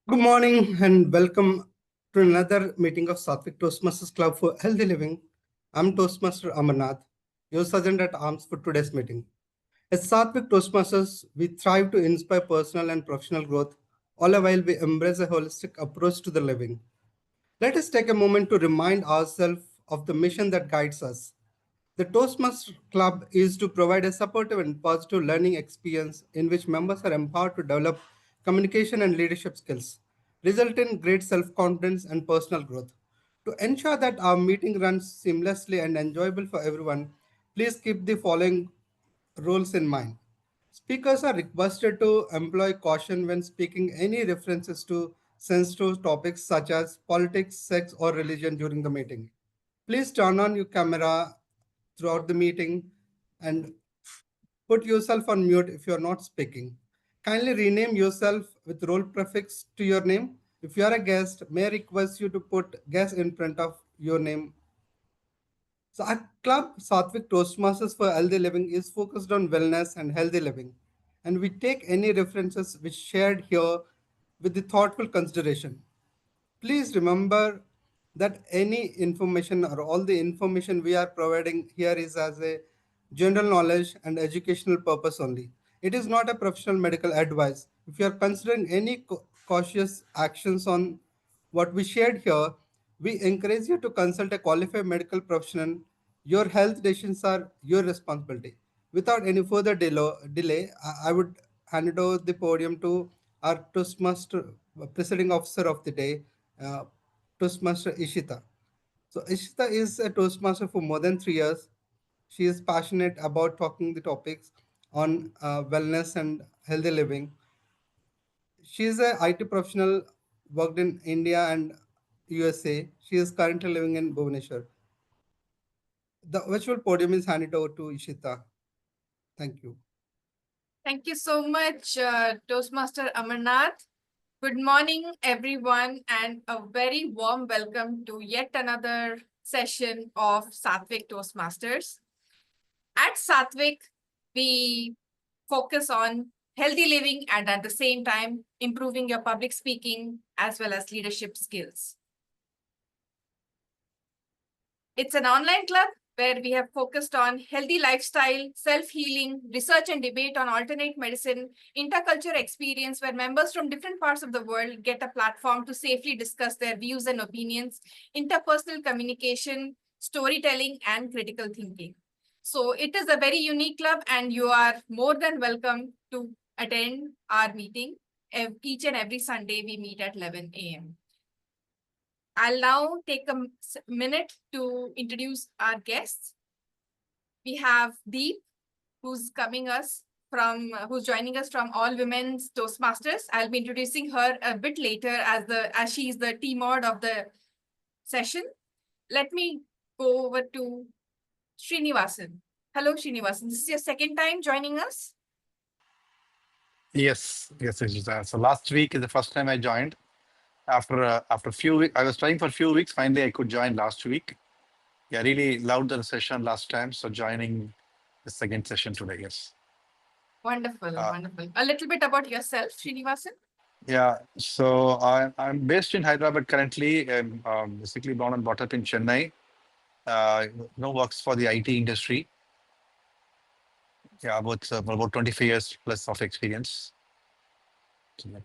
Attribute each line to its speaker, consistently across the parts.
Speaker 1: Good morning and welcome to another meeting of Sattvic Toastmasters Club for Healthy Living. I'm Toastmaster Amarnath, your sergeant at arms for today's meeting. At Sattvic Toastmasters, we thrive to inspire personal and professional growth, all the while we embrace a holistic approach to the living. Let us take a moment to remind ourselves of the mission that guides us. The Toastmasters Club is to provide a supportive and positive learning experience in which members are empowered to develop communication and leadership skills, result in great self-confidence and personal growth. To ensure that our meeting runs seamlessly and enjoyable for everyone, please keep the following rules in mind. Speakers are requested to employ caution when speaking any references to sensitive topics such as politics, sex, or religion during the meeting. Please turn on your camera throughout the meeting and put yourself on mute if you are not speaking. Kindly rename yourself with role prefix to your name. If you are a guest, may I request you to put guest in front of your name. So our club, Sattvic Toastmasters for Healthy Living, is focused on wellness and healthy living. And we take any references which shared here with the thoughtful consideration. Please remember that any information or all the information we are providing here is as a general knowledge and educational purpose only. It is not a professional medical advice. If you are considering any cautious actions on what we shared here, we encourage you to consult a qualified medical professional. Your health decisions are your responsibility. Without any further delay, I would hand it over the podium to our Toastmaster presiding officer of the day, uh, Toastmaster Ishita. So Ishita is a Toastmaster for more than 3 years. She is passionate about talking the topics on wellness and healthy living. She is a IT professional, worked in India and USA. She is currently living in Bhubaneswar. The virtual podium is handed over to Ishita. Thank you.
Speaker 2: Thank you so much, Toastmaster Amarnath. Good morning, everyone, and a very warm welcome to yet another session of Sattvic Toastmasters. At Sattvic, we focus on healthy living and at the same time improving your public speaking as well as leadership skills. It's an online club where we have focused on healthy lifestyle, self-healing, research and debate on alternate medicine, interculture experience where members from different parts of the world get a platform to safely discuss their views and opinions, interpersonal communication, storytelling, and critical thinking. So it is a very unique club and you are more than welcome to attend our meeting. Each and every Sunday, we meet at 11 a.m. I'll now take a minute to introduce our guests. We have Deep, who's joining us from All Women's Toastmasters. I'll be introducing her a bit later as she is the T-mod of the session. Let me go over to Srinivasan. Hello, Srinivasan. This is your second time joining us?
Speaker 3: Yes, Ishita. So last week is the first time I joined. After a few weeks, I was trying for a few weeks. Finally, I could join last week. Yeah, I really loved the session last time. So joining the second session today. Yes.
Speaker 2: Wonderful,
Speaker 3: Uh,
Speaker 2: wonderful. A little bit about yourself, Srinivasan.
Speaker 3: yeah. So I'm based in Hyderabad currently. I'm basically born and brought up in Chennai. Works for the IT industry. Yeah, about 25 years plus of experience.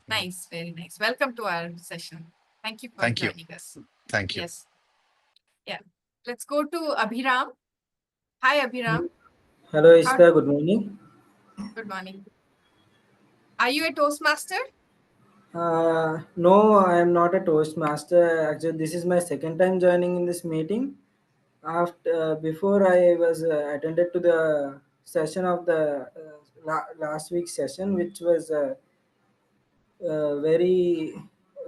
Speaker 2: Nice, very nice. Welcome to our session. Thank you for
Speaker 3: Thank you.
Speaker 2: joining us.
Speaker 3: Thank you.
Speaker 2: Yes. Yeah. Let's go to Abhiram. Hi, Abhiram.
Speaker 4: Hello,
Speaker 2: How-
Speaker 4: Ishita. Good morning.
Speaker 2: Good morning. Are you a Toastmaster?
Speaker 4: No, I am not a Toastmaster. Actually, this is my second time joining in this meeting. After before I was attended to the session of the last week's session, which was very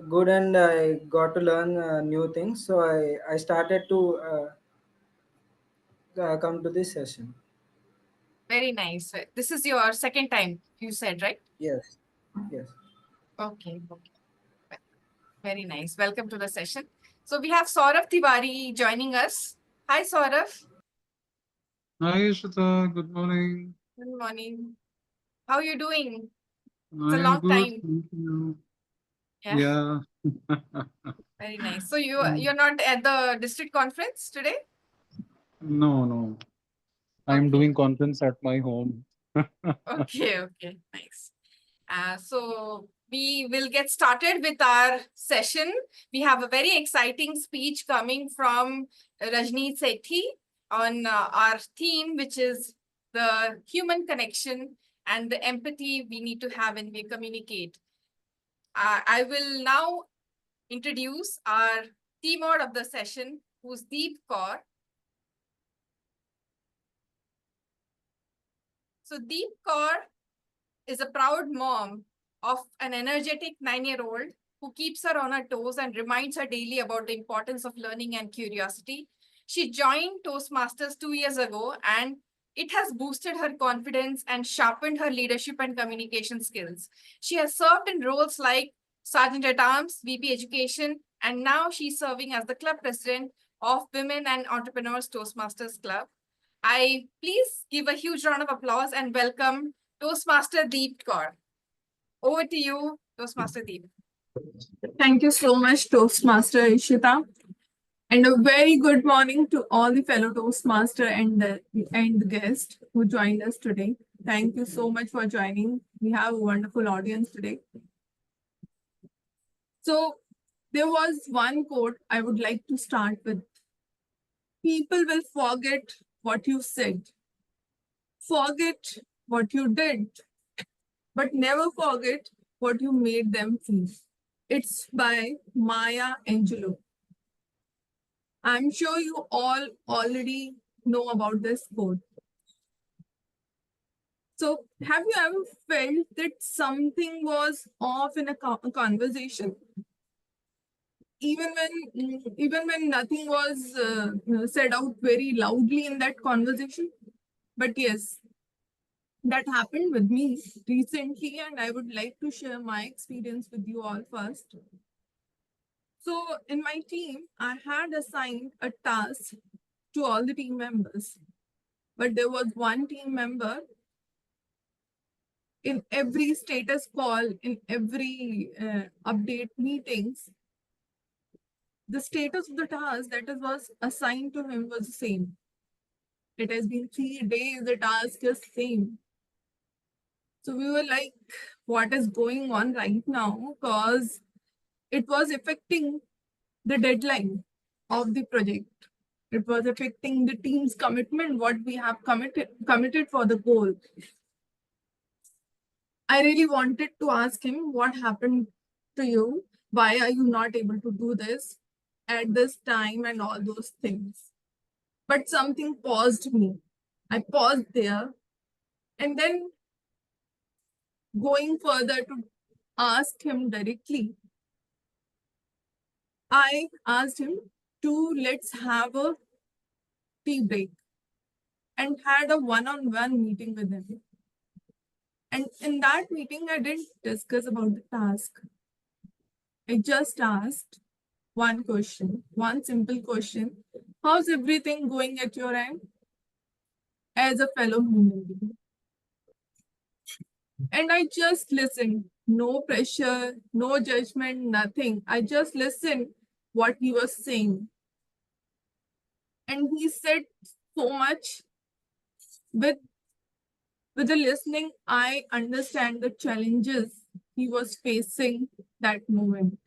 Speaker 4: good, and I got to learn new things. So I started to come to this session.
Speaker 2: Very nice. This is your second time, you said, right?
Speaker 4: Yes, yes.
Speaker 2: Okay. Very nice. Welcome to the session. So we have Saurav Tiwari joining us. Hi, Saurav.
Speaker 5: Hi, Ishita. Good morning.
Speaker 2: Good morning. How are you doing? It's
Speaker 5: I
Speaker 2: a
Speaker 5: am
Speaker 2: long
Speaker 5: good.
Speaker 2: time.
Speaker 5: Thank you.
Speaker 2: Yeah.
Speaker 5: Yeah.
Speaker 2: Very nice. So you're not at the district conference today?
Speaker 5: No. I'm
Speaker 2: Okay.
Speaker 5: doing conference at my home.
Speaker 2: Okay. Nice. So we will get started with our session. We have a very exciting speech coming from Rajni Sethi on our theme, which is the human connection and the empathy we need to have when we communicate. I will now introduce our themod of the session, who's Deep Kaur. So Deep Kaur is a proud mom of an energetic 9-year-old who keeps her on her toes and reminds her daily about the importance of learning and curiosity. She joined Toastmasters 2 years ago, and it has boosted her confidence and sharpened her leadership and communication skills. She has served in roles like Sergeant at Arms, VP Education, and now she's serving as the club president of Women and Entrepreneurs Toastmasters Club. I please give a huge round of applause and welcome Toastmaster Deep Kaur. Over to you, Toastmaster Deep.
Speaker 6: Thank you so much, Toastmaster Ishita. And a very good morning to all the fellow Toastmaster and the guest who joined us today. Thank you so much for joining. We have a wonderful audience today. So there was one quote I would like to start with. People will forget what you said, forget what you did, but never forget what you made them feel. It's by Maya Angelou. I'm sure you all already know about this quote. So, have you ever felt that something was off in a conversation, even when nothing was said out very loudly in that conversation? But yes, that happened with me recently, and I would like to share my experience with you all first. So, in my team, I had assigned a task to all the team members, but there was one team member in every status call, in every update meetings, the status of the task that was assigned to him was the same. It has been 3 days, the task is same. So we were like, what is going on right now? Because it was affecting the deadline of the project. It was affecting the team's commitment, what we have committed for the goal. I really wanted to ask him what happened to you. Why are you not able to do this at this time and all those things? But something paused me. I paused there, and then going further to ask him directly, I asked him to let's have a tea break and had a one-on-one meeting with him. And in that meeting, I didn't discuss about the task. I just asked one question, one simple question. How's everything going at your end as a fellow human being? And I just listened. No pressure, no judgment, nothing. I just listened what he was saying. And he said so much. With the listening, I understand the challenges he was facing that moment.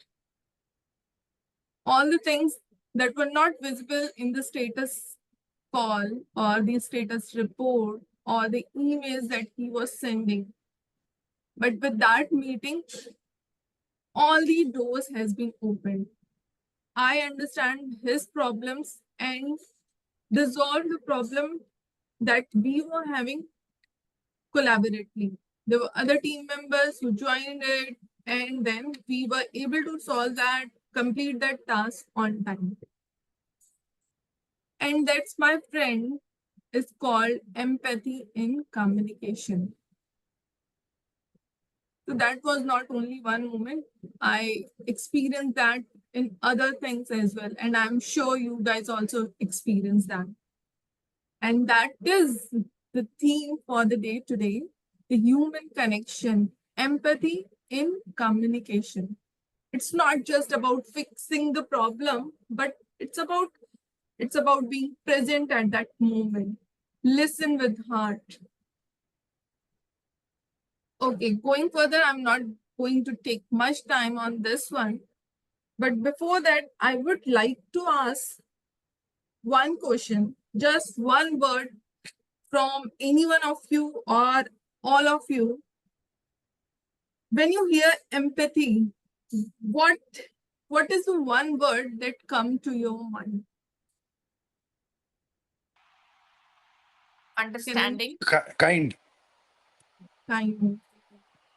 Speaker 6: All the things that were not visible in the status call or the status report or the emails that he was sending. But with that meeting, all the doors has been opened. I understand his problems and resolve the problem that we were having collaboratively. There were other team members who joined it, and then we were able to solve that, complete that task on time. And that's, my friend, is called empathy in communication. So that was not only one moment. I experienced that in other things as well. And I'm sure you guys also experienced that. And that is the theme for the day today, the human connection, empathy in communication. It's not just about fixing the problem, but it's about being present at that moment. Listen with heart. Okay, going further, I'm not going to take much time on this one. But before that, I would like to ask one question, just one word from any one of you or all of you. When you hear empathy, what is the one word that come to your mind?
Speaker 2: Understanding.
Speaker 3: Kind.
Speaker 6: Kind.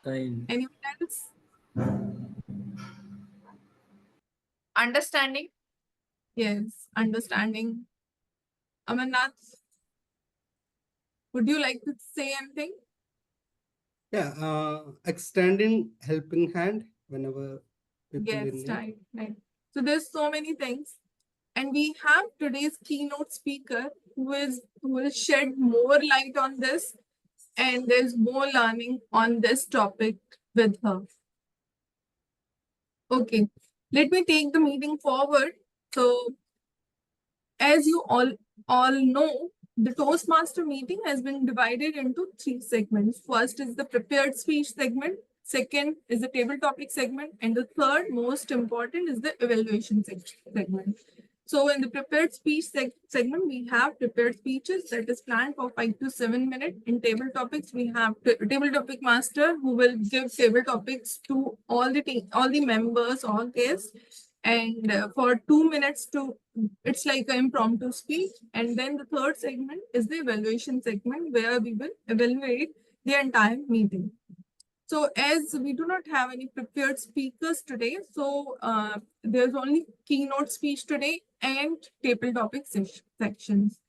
Speaker 4: Kind.
Speaker 6: Anyone else?
Speaker 2: Understanding.
Speaker 6: Yes, understanding. Amarnath, would you like to say anything?
Speaker 1: Yeah, extending helping hand whenever people in
Speaker 6: Yes,
Speaker 1: need.
Speaker 6: right. So there's so many things. And we have today's keynote speaker who will shed more light on this, and there's more learning on this topic with her. Okay, let me take the meeting forward. So as you all know, the Toastmaster meeting has been divided into 3 segments. First is the prepared speech segment, second is the table topic segment, and the third most important is the evaluation segment. So in the prepared speech segment, we have prepared speeches that is planned for 5 to 7 minutes. In table topics, we have table topic master who will give table topics to all the members, all guests. And for 2 minutes it's like an impromptu speech. And then the third segment is the evaluation segment where we will evaluate the entire meeting. So as we do not have any prepared speakers today, so there's only keynote speech today and table topic sections.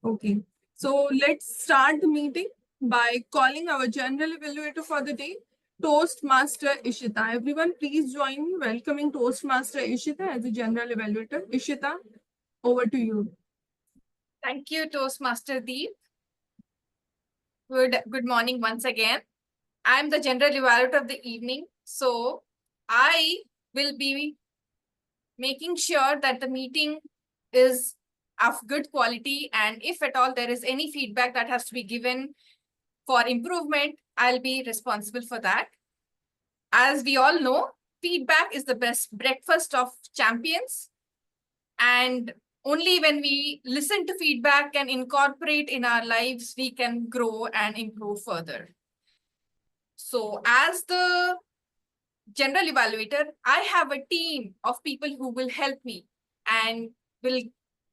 Speaker 6: Okay, so let's start the meeting by calling our general evaluator for the day, Toastmaster Ishita. Everyone, please join me welcoming Toastmaster Ishita as the general evaluator. Ishita, over to you.
Speaker 2: Thank you, Toastmaster Deep. Good morning once again. I'm the general evaluator of the evening, so I will be making sure that the meeting is of good quality, and if at all there is any feedback that has to be given for improvement, I'll be responsible for that. As we all know, feedback is the best breakfast of champions, and only when we listen to feedback and incorporate in our lives, we can grow and improve further. So as the general evaluator, I have a team of people who will help me and will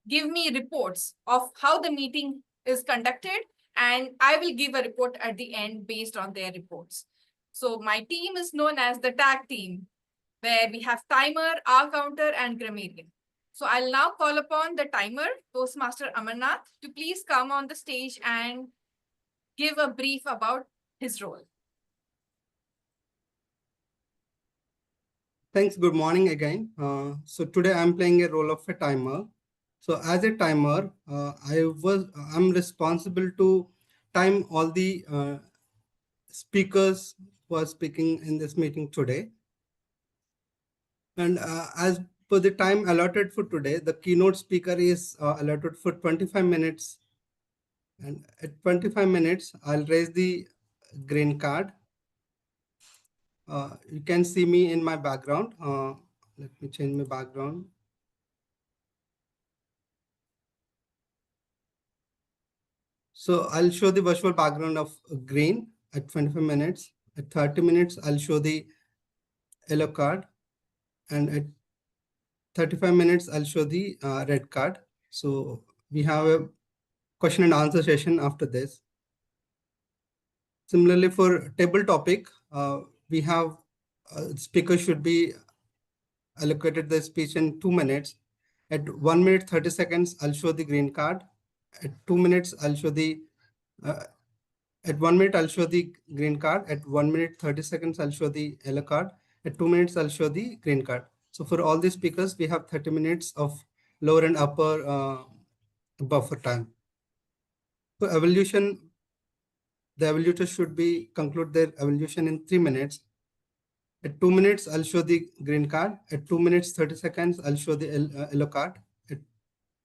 Speaker 2: give me reports of how the meeting is conducted, and I will give a report at the end based on their reports. So my team is known as the tag team, where we have timer, R counter, and grammarian. So I'll now call upon the timer, Toastmaster Amarnath, to please come on the stage and give a brief about his role.
Speaker 1: Thanks. Good morning again. So today I'm playing a role of a timer. So as a timer, I'm responsible to time all the speakers who are speaking in this meeting today. And as per the time allotted for today, the keynote speaker is allotted for 25 minutes. And at 25 minutes, I'll raise the green card. You can see me in my background. Let me change my background. So I'll show the virtual background of green at 25 minutes. At 30 minutes, I'll show the yellow card. And at 35 minutes, I'll show the red card. So we have a question and answer session after this. Similarly, for table topic, we have speaker should be allocated the speech in 2 minutes. At 1 minute 30 seconds, I'll show the green card. At 2 minutes, I'll show the at 1 minute, I'll show the green card. At 1 minute 30 seconds, I'll show the yellow card. At 2 minutes, I'll show the green card. So for all the speakers, we have 30 minutes of lower and upper buffer time. For evaluation, the evaluator should be conclude their evaluation in 3 minutes. At 2 minutes, I'll show the green card. At 2 minutes, 30 seconds, I'll show the yellow card. At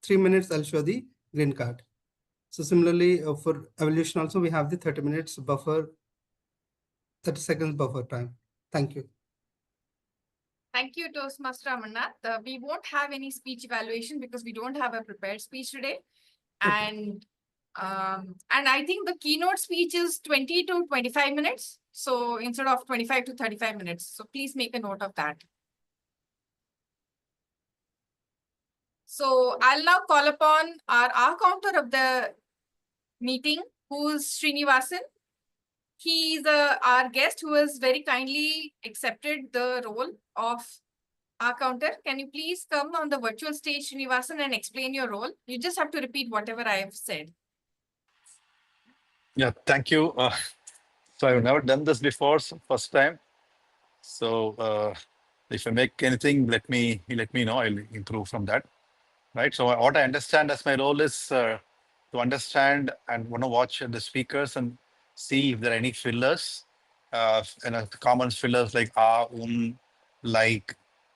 Speaker 1: 3 minutes, I'll show the green card. So similarly, for evolution also, we have the 30 minutes buffer, 30 seconds buffer time. Thank you.
Speaker 2: Thank you, Toastmaster Amarnath. We won't have any speech evaluation because we don't have a prepared speech today.
Speaker 1: Okay.
Speaker 2: And I think the keynote speech is 20 to 25 minutes. So instead of 25 to 35 minutes. So please make a note of that. So I'll now call upon our counter of the meeting, who's Srinivasan. He's our guest who has very kindly accepted the role of our counter. Can you please come on the virtual stage, Srinivasan, and explain your role? You just have to repeat whatever I have said.
Speaker 3: Yeah, thank you. So I've never done this before, so first time. So if I make anything, let me know. I'll improve from that. Right. So what I understand as my role is to understand and want to watch the speakers and see if there are any fillers, common fillers like like,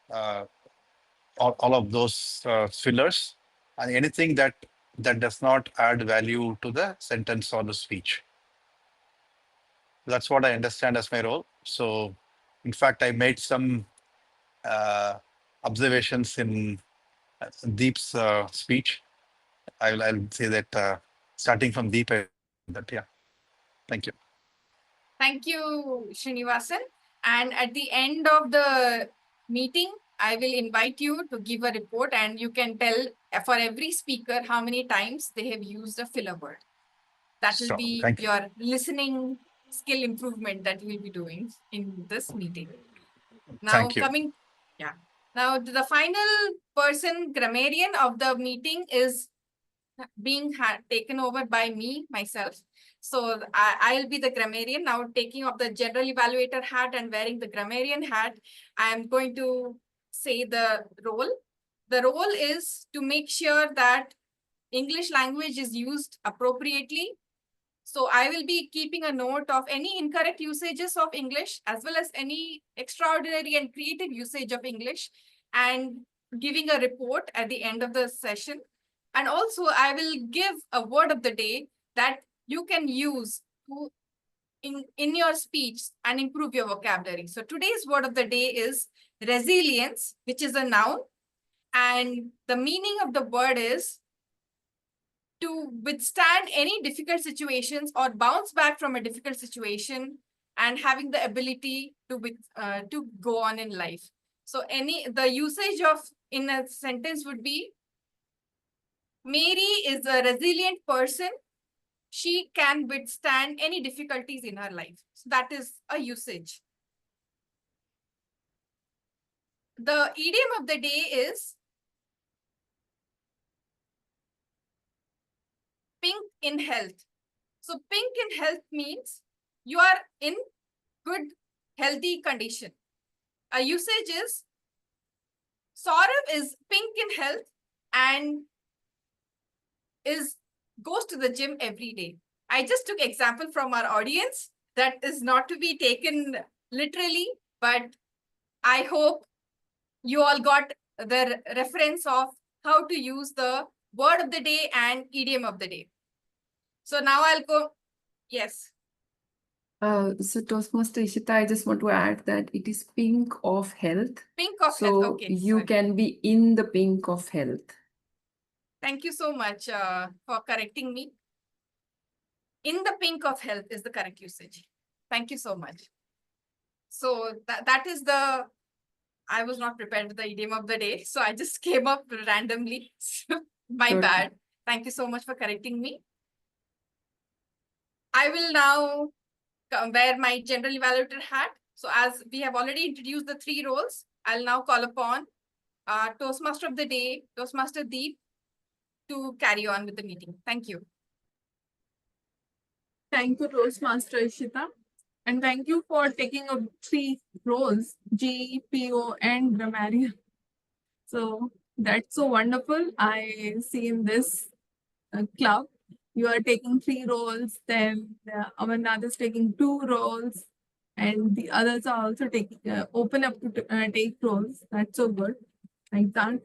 Speaker 3: all of those fillers, and anything that does not add value to the sentence or the speech. That's what I understand as my role. So, in fact, I made some observations in Deep's speech. I'll say that starting from Deep, yeah. Thank you.
Speaker 2: Thank you, Srinivasan. And at the end of the meeting, I will invite you to give a report, and you can tell for every speaker how many times they have used a filler word. That will
Speaker 3: Sure.
Speaker 2: be
Speaker 3: Thank you.
Speaker 2: your listening skill improvement that you will be doing in this meeting. Now
Speaker 3: Thank you.
Speaker 2: Now the final person, grammarian of the meeting, is being taken over by myself. So I'll be the grammarian now, taking off the general evaluator hat and wearing the grammarian hat. I am going to say the role. The role is to make sure that English language is used appropriately. So I will be keeping a note of any incorrect usages of English, as well as any extraordinary and creative usage of English, and giving a report at the end of the session. And also I will give a word of the day that you can use in your speech and improve your vocabulary. So today's word of the day is resilience, which is a noun. And the meaning of the word is to withstand any difficult situations or bounce back from a difficult situation, and having the ability to go on in life. So the usage of in a sentence would be, Mary is a resilient person. She can withstand any difficulties in her life. So that is a usage. The idiom of the day is pink in health. So pink in health means you are in good, healthy condition. A usage is Saurav is pink in health and goes to the gym every day. I just took example from our audience. That is not to be taken literally, but I hope you all got the reference of how to use the word of the day and idiom of the day. So now I'll go. Yes.
Speaker 7: So Toastmaster Ishita, I just want to add that it is pink of health.
Speaker 2: Pink of
Speaker 7: So
Speaker 2: health. Okay.
Speaker 7: you can be in the pink of health.
Speaker 2: Thank you so much for correcting me. In the pink of health is the correct usage. Thank you so much. So that is I was not prepared with the idiom of the day, so I just came up randomly. My bad. Thank you so much for correcting me. I will now wear my general evaluator hat. So as we have already introduced the 3 roles, I'll now call upon Toastmaster of the day, Toastmaster Deep, to carry on with the meeting. Thank you.
Speaker 6: Thank you, Toastmaster Ishita. And thank you for taking up 3 roles, G, PO, and grammarian. So that's so wonderful. I see in this club, you are taking 3 roles, then Amarnath is taking 2 roles, and the others are also open up to take roles. That's so good. Like that.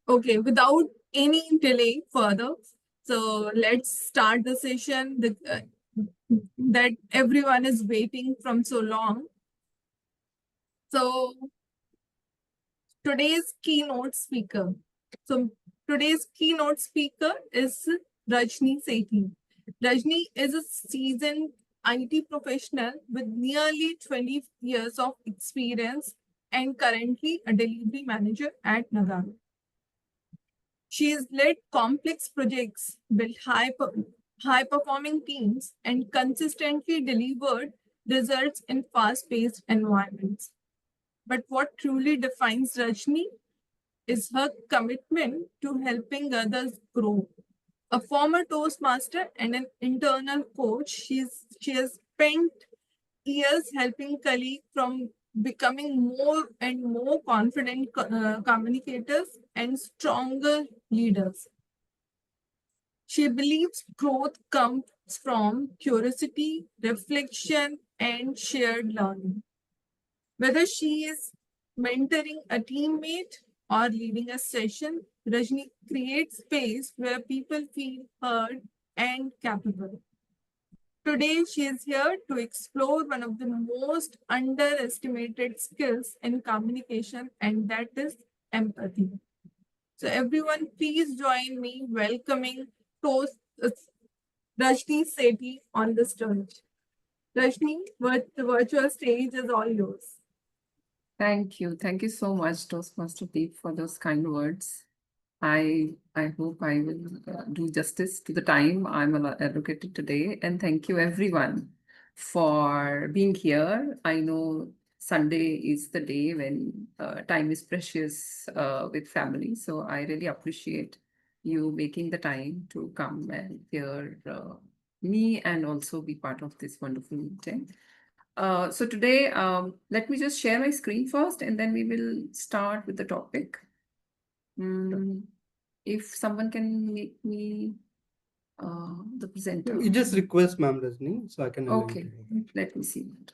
Speaker 6: Okay, without any delay further, so let's start the session that everyone is waiting from so long. So today's keynote speaker. So today's keynote speaker is Rajni Sethi. Rajni is a seasoned IT professional with nearly 20 years of experience and currently a delivery manager at Nagano. She has led complex projects, built high performing teams, and consistently delivered results in fast paced environments. But what truly defines Rajni is her commitment to helping others grow. A former Toastmaster and an internal coach, she has spent years helping colleagues from becoming more and more confident communicators and stronger leaders. She believes growth comes from curiosity, reflection, and shared learning. Whether she is mentoring a teammate or leading a session, Rajni creates space where people feel heard and capable. Today, she is here to explore one of the most underestimated skills in communication, and that is empathy. So, everyone, please join me welcoming Toast Rajni Sethi on the stage. Rajni, the virtual stage is all yours.
Speaker 7: Thank you. Thank you so much, Toastmaster Deep, for those kind words. I hope I will do justice to the time I'm allocated today. And thank you everyone for being here. I know Sunday is the day when time is precious with family. So I really appreciate you making the time to come and hear me and also be part of this wonderful meeting. So today, let me just share my screen first and then we will start with the topic. If someone can make me the presenter.
Speaker 1: You just request Ma'am Rajni, so I can enable
Speaker 7: Okay,
Speaker 1: you.
Speaker 7: let me see that.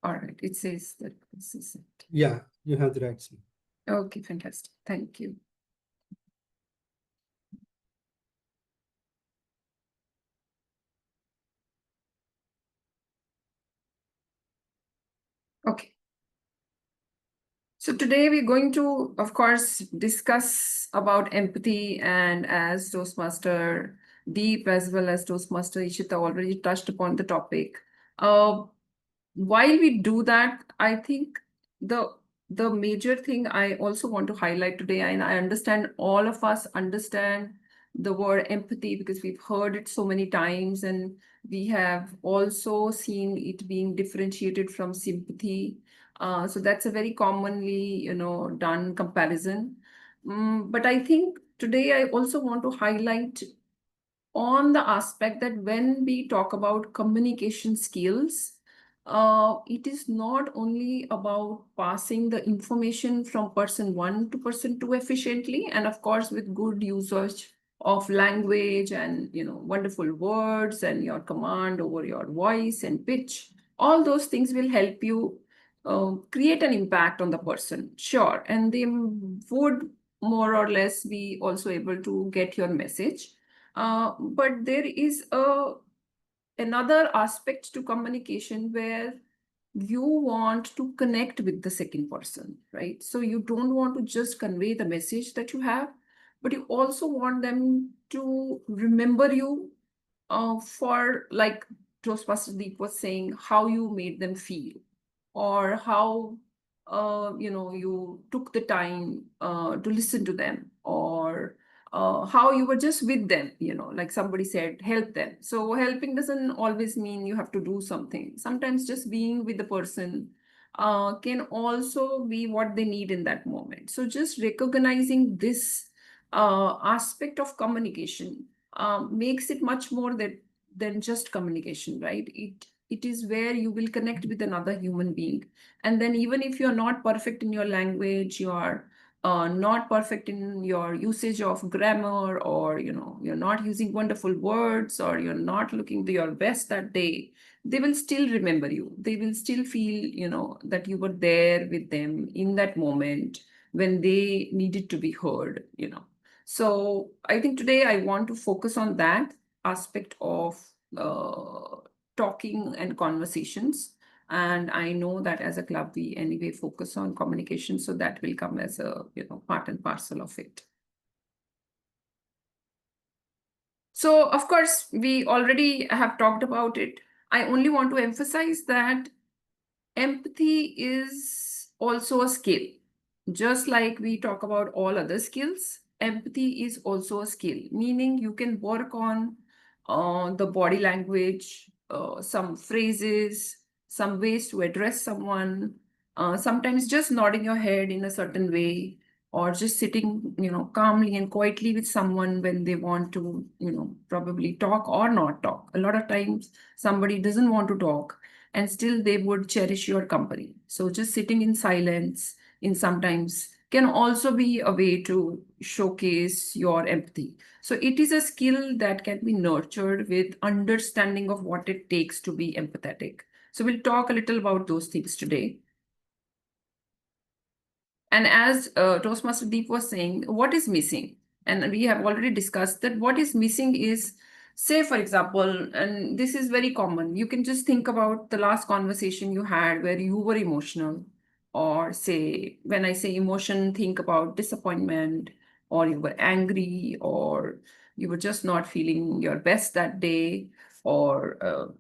Speaker 7: All right, it says that this is it.
Speaker 1: Yeah, you have the right.
Speaker 7: Okay, fantastic. Thank you. Okay. So today we're going to, of course, discuss about empathy, and as Toastmaster Deep as well as Toastmaster Ishita already touched upon the topic. While we do that, I think the major thing I also want to highlight today, and I understand all of us understand the word empathy because we've heard it so many times, and we have also seen it being differentiated from sympathy. So that's a very commonly, done comparison. But I think today I also want to highlight on the aspect that when we talk about communication skills, it is not only about passing the information from person one to person two efficiently, and of course with good usage of language and wonderful words and your command over your voice and pitch. All those things will help you create an impact on the person, sure, and they would more or less be also able to get your message. But there is another aspect to communication where you want to connect with the second person, right? So you don't want to just convey the message that you have, but you also want them to remember you for, like Toastmaster Deep was saying, how you made them feel, or how you took the time to listen to them, or how you were just with them, like somebody said, help them. So helping doesn't always mean you have to do something. Sometimes just being with the person can also be what they need in that moment. So just recognizing this aspect of communication makes it much more than just communication, right? It is where you will connect with another human being. And then even if you're not perfect in your language, your not perfect in your usage of grammar, or you're not using wonderful words, or you're not looking to your best that day, they will still remember you. They will still feel that you were there with them in that moment when they needed to be heard. So I think today I want to focus on that aspect of talking and conversations. And I know that as a club, we anyway focus on communication, so that will come as a part and parcel of it. So of course, we already have talked about it. I only want to emphasize that empathy is also a skill. Just like we talk about all other skills, empathy is also a skill, meaning you can work on the body language, some phrases, some ways to address someone, sometimes just nodding your head in a certain way, or just sitting, calmly and quietly with someone when they want to, probably talk or not talk. A lot of times somebody doesn't want to talk and still they would cherish your company. So just sitting in silence in sometimes can also be a way to showcase your empathy. So it is a skill that can be nurtured with understanding of what it takes to be empathetic. So we'll talk a little about those things today. And as Toastmaster Deep was saying, what is missing? And we have already discussed that what is missing is, say, for example, and this is very common, you can just think about the last conversation you had where you were emotional. Or say, when I say emotion, think about disappointment, or you were angry, or you were just not feeling your best that day, or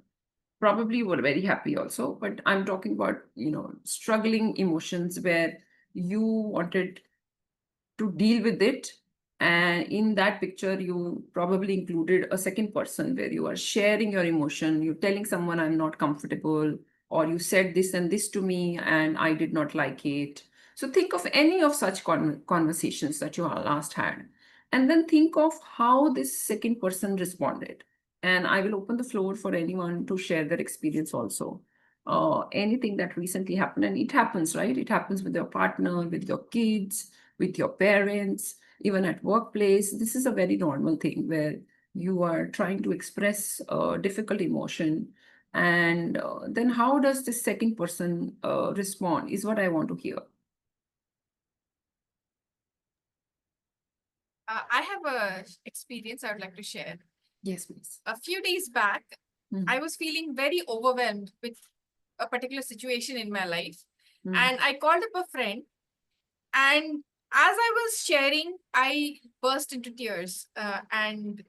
Speaker 7: probably you were very happy also. But I'm talking about, struggling emotions where you wanted to deal with it. And in that picture, you probably included a second person where you are sharing your emotion. You're telling someone, I'm not comfortable, or you said this and this to me, and I did not like it. So think of any of such conversations that you last had. And then think of how this second person responded. And I will open the floor for anyone to share their experience also. Anything that recently happened, and it happens, right? It happens with your partner, with your kids, with your parents, even at workplace. This is a very normal thing where you are trying to express a difficult emotion. And then how does this second person respond is what I want to hear.
Speaker 2: I have a experience I would like to share.
Speaker 7: Yes, please.
Speaker 2: A few days back, I was feeling very overwhelmed with a particular situation in my life. And I called up a friend, and as I was sharing, I burst into tears. And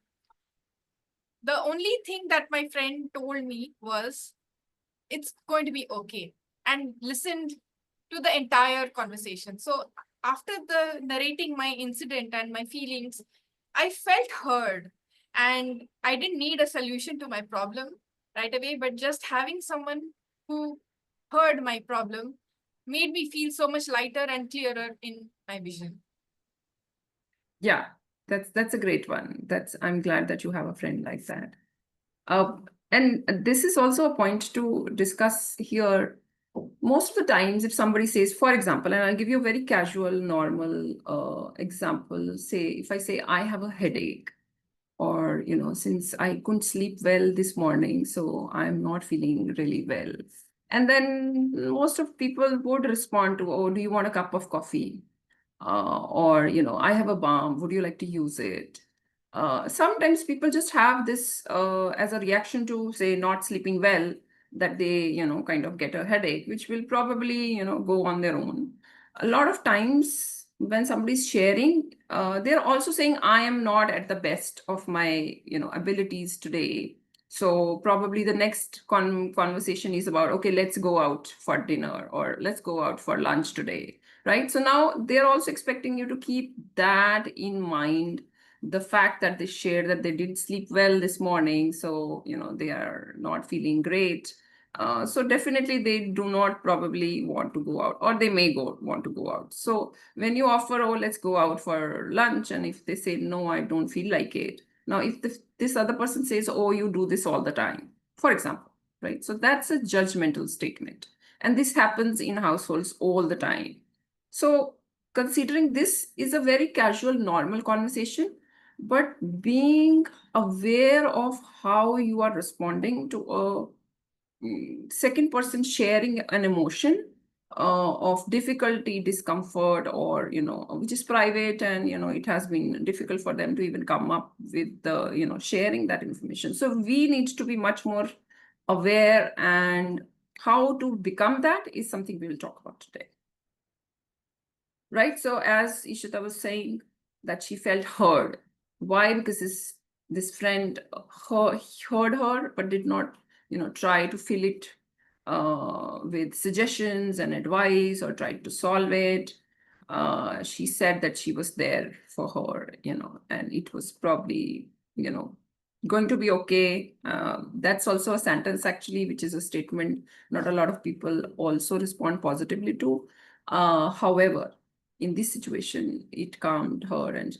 Speaker 2: the only thing that my friend told me was, it's going to be okay, and listened to the entire conversation. So after the narrating my incident and my feelings, I felt heard, and I didn't need a solution to my problem right away, but just having someone who heard my problem made me feel so much lighter and clearer in my vision.
Speaker 7: Yeah, that's a great one. I'm glad that you have a friend like that. And this is also a point to discuss here. Most of the times, if somebody says, for example, and I'll give you a very casual, normal example, say, if I say, I have a headache, or, since I couldn't sleep well this morning, so I'm not feeling really well. And then most of people would respond to, oh, do you want a cup of coffee? Or, I have a balm, would you like to use it? Sometimes people just have this as a reaction to, say, not sleeping well, that they, kind of get a headache, which will probably, go on their own. A lot of times when somebody's sharing, they're also saying, I am not at the best of my, abilities today. So probably the next conversation is about, okay, let's go out for dinner, or let's go out for lunch today, right? So now they're also expecting you to keep that in mind, the fact that they shared that they didn't sleep well this morning, so they are not feeling great. So definitely they do not probably want to go out, or they may want to go out. So when you offer, oh, let's go out for lunch, and if they say, no, I don't feel like it. Now, if this other person says, oh, you do this all the time, for example, right? So that's a judgmental statement. And this happens in households all the time. So considering this is a very casual, normal conversation, but being aware of how you are responding to a second person sharing an emotion of difficulty, discomfort, or which is private, and it has been difficult for them to even come up with the sharing that information. So we need to be much more aware, and how to become that is something we will talk about today. Right? So as Ishita was saying, that she felt heard. Why? Because this friend heard her, but did not, try to fill it with suggestions and advice, or tried to solve it. She said that she was there for her, and it was probably, going to be okay. That's also a sentence, actually, which is a statement not a lot of people also respond positively to. However, in this situation, it calmed her and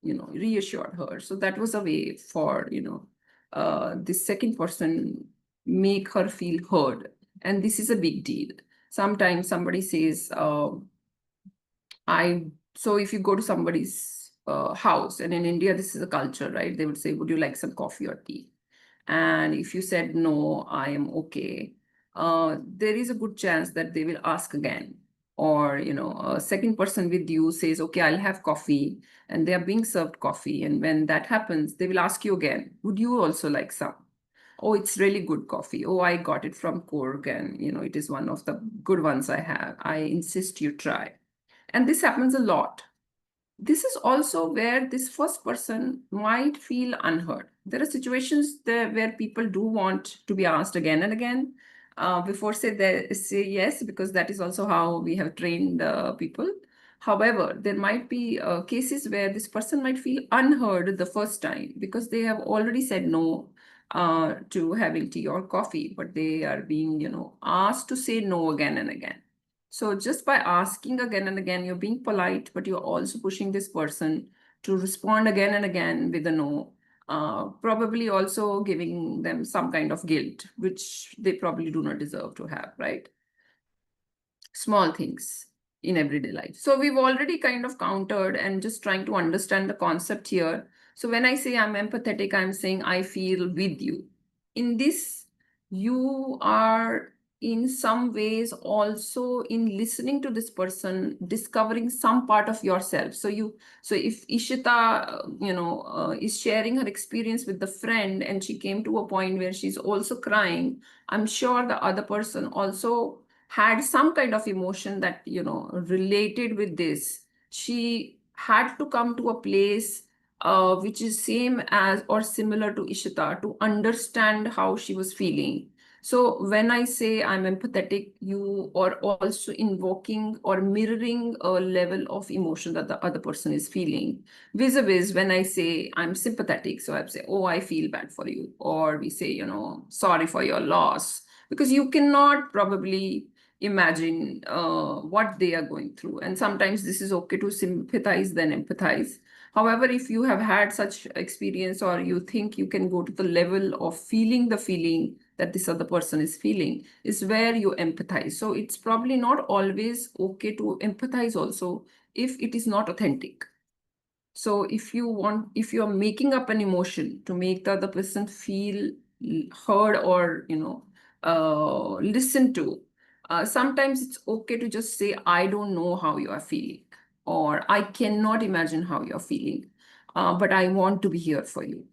Speaker 7: reassured her. So that was a way for this second person make her feel heard, and this is a big deal. Sometimes somebody says, so if you go to somebody's house, and in India this is a culture, right? They would say, would you like some coffee or tea? And if you said no, I am okay, there is a good chance that they will ask again. Or a second person with you says, okay, I'll have coffee, and they are being served coffee, and when that happens, they will ask you again, would you also like some? Oh, it's really good coffee. Oh, I got it from Korg, and it is one of the good ones I have. I insist you try. And this happens a lot. This is also where this first person might feel unheard. There are situations there where people do want to be asked again and again before say yes, because that is also how we have trained people. However, there might be cases where this person might feel unheard the first time because they have already said no to having tea or coffee, but they are being asked to say no again and again. So just by asking again and again, you're being polite, but you're also pushing this person to respond again and again with a no, probably also giving them some kind of guilt, which they probably do not deserve to have, right? Small things in everyday life. So we've already kind of countered and just trying to understand the concept here. So when I say I'm empathetic, I'm saying I feel with you. In this, you are in some ways also in listening to this person, discovering some part of yourself. So if Ishita is sharing her experience with the friend, and she came to a point where she's also crying, I'm sure the other person also had some kind of emotion that related with this. She had to come to a place which is same as or similar to Ishita to understand how she was feeling. So when I say I'm empathetic, you are also invoking or mirroring a level of emotion that the other person is feeling. Vis-a-vis when I say I'm sympathetic, so I say, oh, I feel bad for you. Or we say, sorry for your loss. Because you cannot probably imagine what they are going through. And sometimes this is okay to sympathize than empathize. However, if you have had such experience, or you think you can go to the level of feeling the feeling that this other person is feeling, is where you empathize. So it's probably not always okay to empathize also if it is not authentic. So if you are making up an emotion to make the other person feel heard or listened to, sometimes it's okay to just say, I don't know how you are feeling, or I cannot imagine how you're feeling, but I want to be here for you.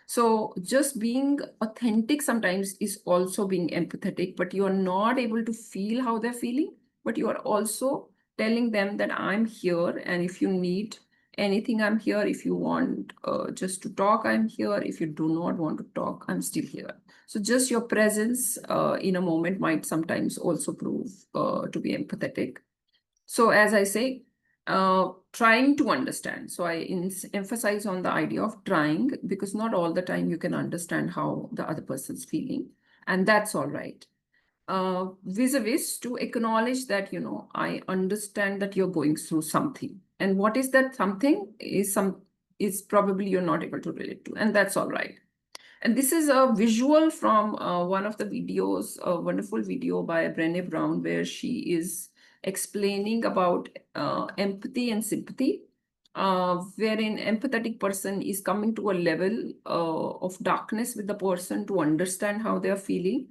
Speaker 7: So just being authentic sometimes is also being empathetic, but you are not able to feel how they're feeling, but you are also telling them that I'm here, and if you need anything, I'm here. If you want just to talk, I'm here. If you do not want to talk, I'm still here. So just your presence in a moment might sometimes also prove to be empathetic. So as I say, trying to understand. So I emphasize on the idea of trying, because not all the time you can understand how the other person's feeling, and that's all right. Vis-a-vis to acknowledge that, I understand that you're going through something. And what is that something is probably you're not able to relate to, and that's all right. And this is a visual from one of the videos, a wonderful video by Brené Brown, where she is explaining about empathy and sympathy, wherein empathetic person is coming to a level of darkness with the person to understand how they are feeling,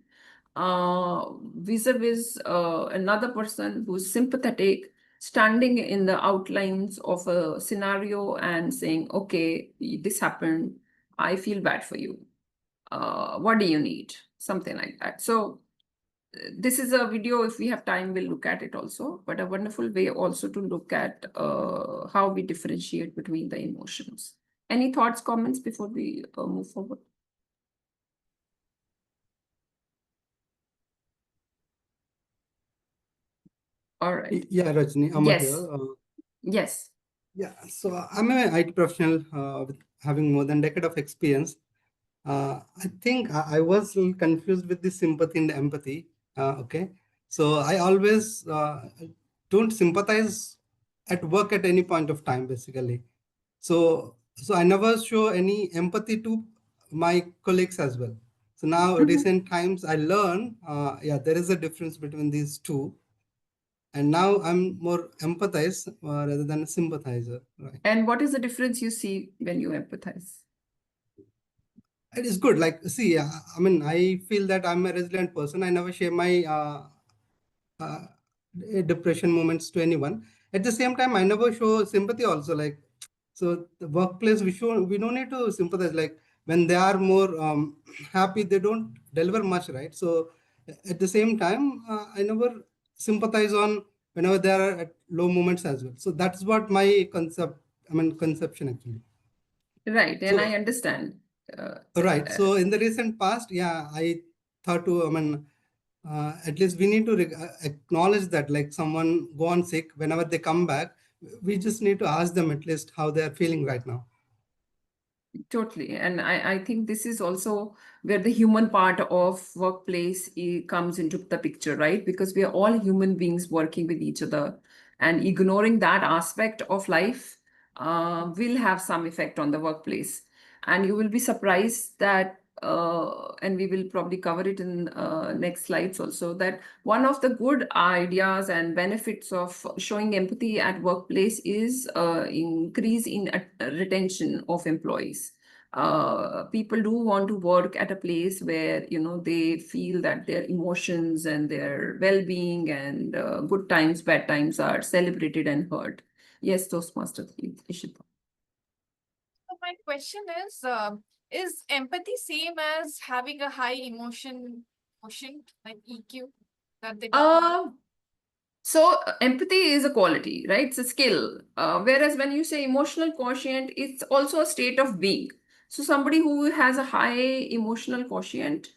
Speaker 7: vis-a-vis another person who's sympathetic, standing in the outlines of a scenario and saying, okay, this happened, I feel bad for you. What do you need? Something like that. So this is a video, if we have time, we'll look at it also, but a wonderful way also to look at how we differentiate between the emotions. Any thoughts, comments before we move forward? All right.
Speaker 1: Yeah, Rajni, I'm
Speaker 7: Yes.
Speaker 1: here.
Speaker 7: Yes.
Speaker 1: Yeah, so I'm an IT professional with having more than a decade of experience. I think I was a little confused with the sympathy and the empathy. Okay, so I always don't sympathize at work at any point of time, basically. So I never show any empathy to my colleagues as well. So now, recent times, I learn, yeah, there is a difference between these two. And now I'm more empathize rather than a sympathizer, right?
Speaker 7: And what is the difference you see when you empathize?
Speaker 1: It is good. Like, see, I mean, I feel that I'm a resilient person. I never share my uh, depression moments to anyone. At the same time, I never show sympathy also. Like, so the workplace, we don't need to sympathize. Like when they are more happy, they don't deliver much, right? So at the same time, I never sympathize on whenever they are at low moments as well. So that's what my conception actually.
Speaker 7: Right, and
Speaker 1: So,
Speaker 7: I understand.
Speaker 1: right. So in the recent past, yeah, I thought to, at least we need to acknowledge that, like someone go on sick, whenever they come back, we just need to ask them at least how they are feeling right now.
Speaker 7: Totally. And I think this is also where the human part of workplace comes into the picture, right? Because we are all human beings working with each other, and ignoring that aspect of life will have some effect on the workplace. And you will be surprised that, and we will probably cover it in next slides also, that one of the good ideas and benefits of showing empathy at workplace is increase in retention of employees. People do want to work at a place where they feel that their emotions and their well-being and good times, bad times are celebrated and heard. Yes, Toastmaster, please, Ishita.
Speaker 2: So my question is empathy same as having a high emotion quotient, like EQ, that they talk about?
Speaker 7: So empathy is a quality, right? It's a skill. Whereas when you say emotional quotient, it's also a state of being. So somebody who has a high emotional quotient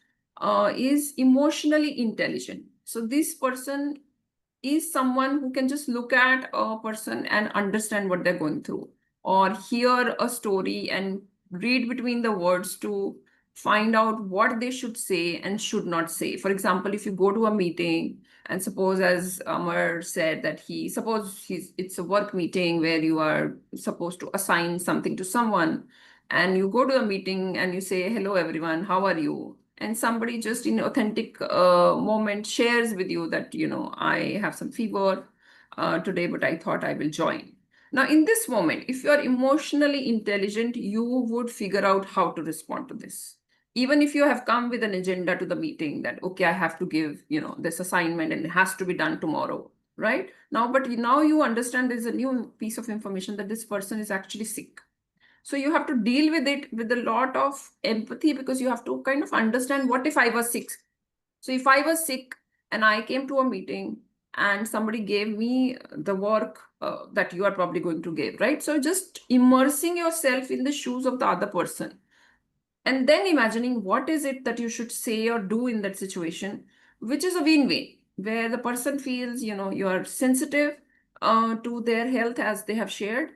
Speaker 7: is emotionally intelligent. So this person is someone who can just look at a person and understand what they're going through, or hear a story and read between the words to find out what they should say and should not say. For example, if you go to a meeting, and suppose, as Amar said, that it's a work meeting where you are supposed to assign something to someone, and you go to a meeting and you say, hello everyone, how are you? And somebody just in authentic moment shares with you that, I have some fever today, but I thought I will join. Now, in this moment, if you are emotionally intelligent, you would figure out how to respond to this. Even if you have come with an agenda to the meeting that, okay, I have to give, this assignment and it has to be done tomorrow, right? Now, but now you understand there's a new piece of information that this person is actually sick. So you have to deal with it with a lot of empathy, because you have to kind of understand, what if I was sick? So if I was sick and I came to a meeting and somebody gave me the work that you are probably going to give, right? So just immersing yourself in the shoes of the other person, and then imagining what is it that you should say or do in that situation, which is a win-win, where the person feels, you are sensitive to their health as they have shared.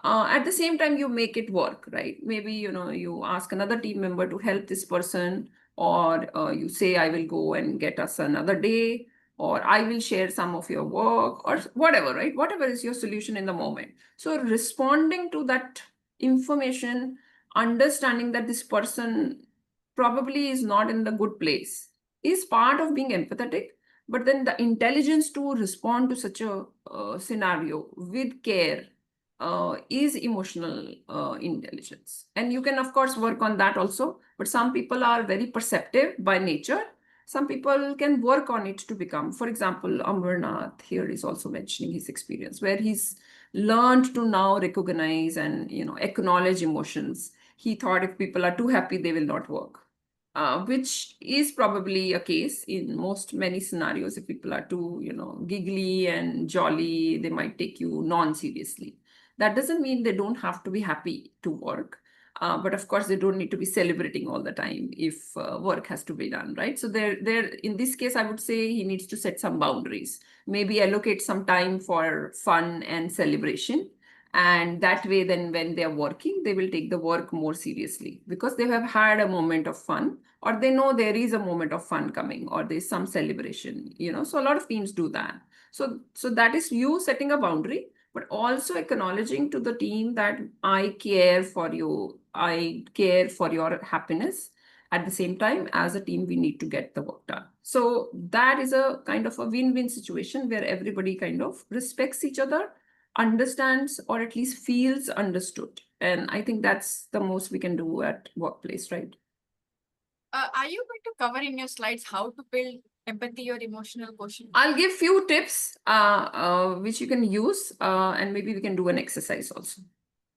Speaker 7: At the same time, you make it work, right? Maybe, you ask another team member to help this person, or you say, I will go and get us another day, or I will share some of your work, or whatever, right? Whatever is your solution in the moment. So responding to that information, understanding that this person probably is not in the good place, is part of being empathetic. but then the intelligence to respond to such a scenario with care is emotional intelligence. And you can, of course, work on that also. But some people are very perceptive by nature. Some people can work on it to become. For example, Amarnath here is also mentioning his experience where he's learned to now recognize and acknowledge emotions. He thought if people are too happy, they will not work. Which is probably a case in many scenarios. If people are too, giggly and jolly, they might take you non-seriously. That doesn't mean they don't have to be happy to work. But of course, they don't need to be celebrating all the time if work has to be done, right? So in this case, I would say he needs to set some boundaries, maybe allocate some time for fun and celebration. And that way, then when they're working, they will take the work more seriously because they have had a moment of fun, or they know there is a moment of fun coming, or there's some celebration, So a lot of teams do that. So that is you setting a boundary, but also acknowledging to the team that I care for you, I care for your happiness. At the same time, as a team, we need to get the work done. So that is a kind of a win-win situation where everybody kind of respects each other, understands, or at least feels understood. And I think that's the most we can do at workplace, right?
Speaker 2: Are you going to cover in your slides how to build empathy or emotional quotient?
Speaker 7: I'll give few tips which you can use, and maybe we can do an exercise also.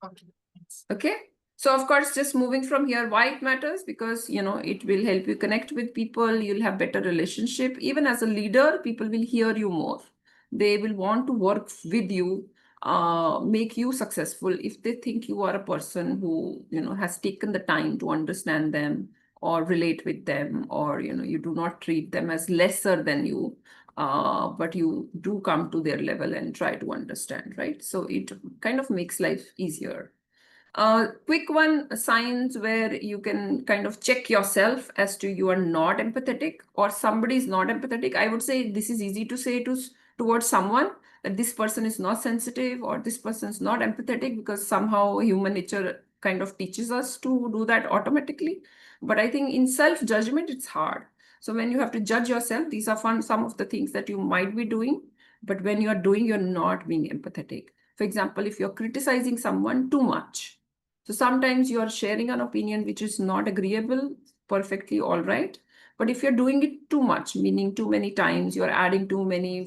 Speaker 2: Okay. Thanks.
Speaker 7: Okay. So of course, just moving from here, why it matters, because it will help you connect with people. You'll have better relationship. Even as a leader, people will hear you more. They will want to work with you, make you successful if they think you are a person who has taken the time to understand them or relate with them, or you do not treat them as lesser than you, but you do come to their level and try to understand, right? So it kind of makes life easier. Quick one, signs where you can kind of check yourself as to you are not empathetic or somebody is not empathetic. I would say this is easy to say towards someone that this person is not sensitive or this person is not empathetic, because somehow human nature kind of teaches us to do that automatically. But I think in self-judgment, it's hard. So when you have to judge yourself, these are some of the things that you might be doing, but when you're doing, you're not being empathetic. For example, if you're criticizing someone too much, so sometimes you are sharing an opinion which is not agreeable, perfectly all right. But if you're doing it too much, meaning too many times, you're adding too many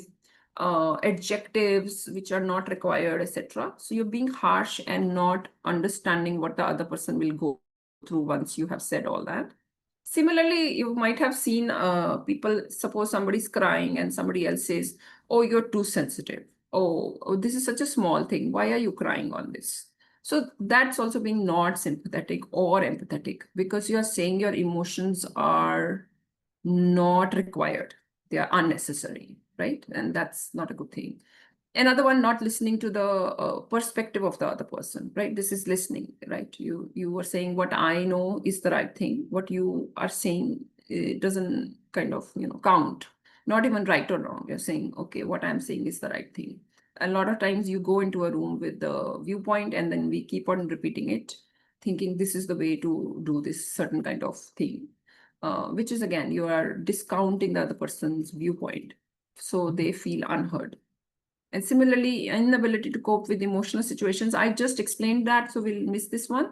Speaker 7: adjectives which are not required, etc. So you're being harsh and not understanding what the other person will go through once you have said all that. Similarly, you might have seen people, suppose somebody's crying and somebody else says, oh, you're too sensitive. Oh, this is such a small thing. Why are you crying on this? So that's also being not sympathetic or empathetic, because you're saying your emotions are not required. They are unnecessary, right? And that's not a good thing. Another one, not listening to the perspective of the other person, right? This is listening, right? You were saying what I know is the right thing. What you are saying, it doesn't kind of, count. Not even right or wrong. You're saying, okay, what I'm saying is the right thing. A lot of times you go into a room with the viewpoint and then we keep on repeating it, thinking this is the way to do this certain kind of thing, which is, again, you are discounting the other person's viewpoint. So they feel unheard. And similarly, inability to cope with emotional situations. I just explained that, so we'll miss this one,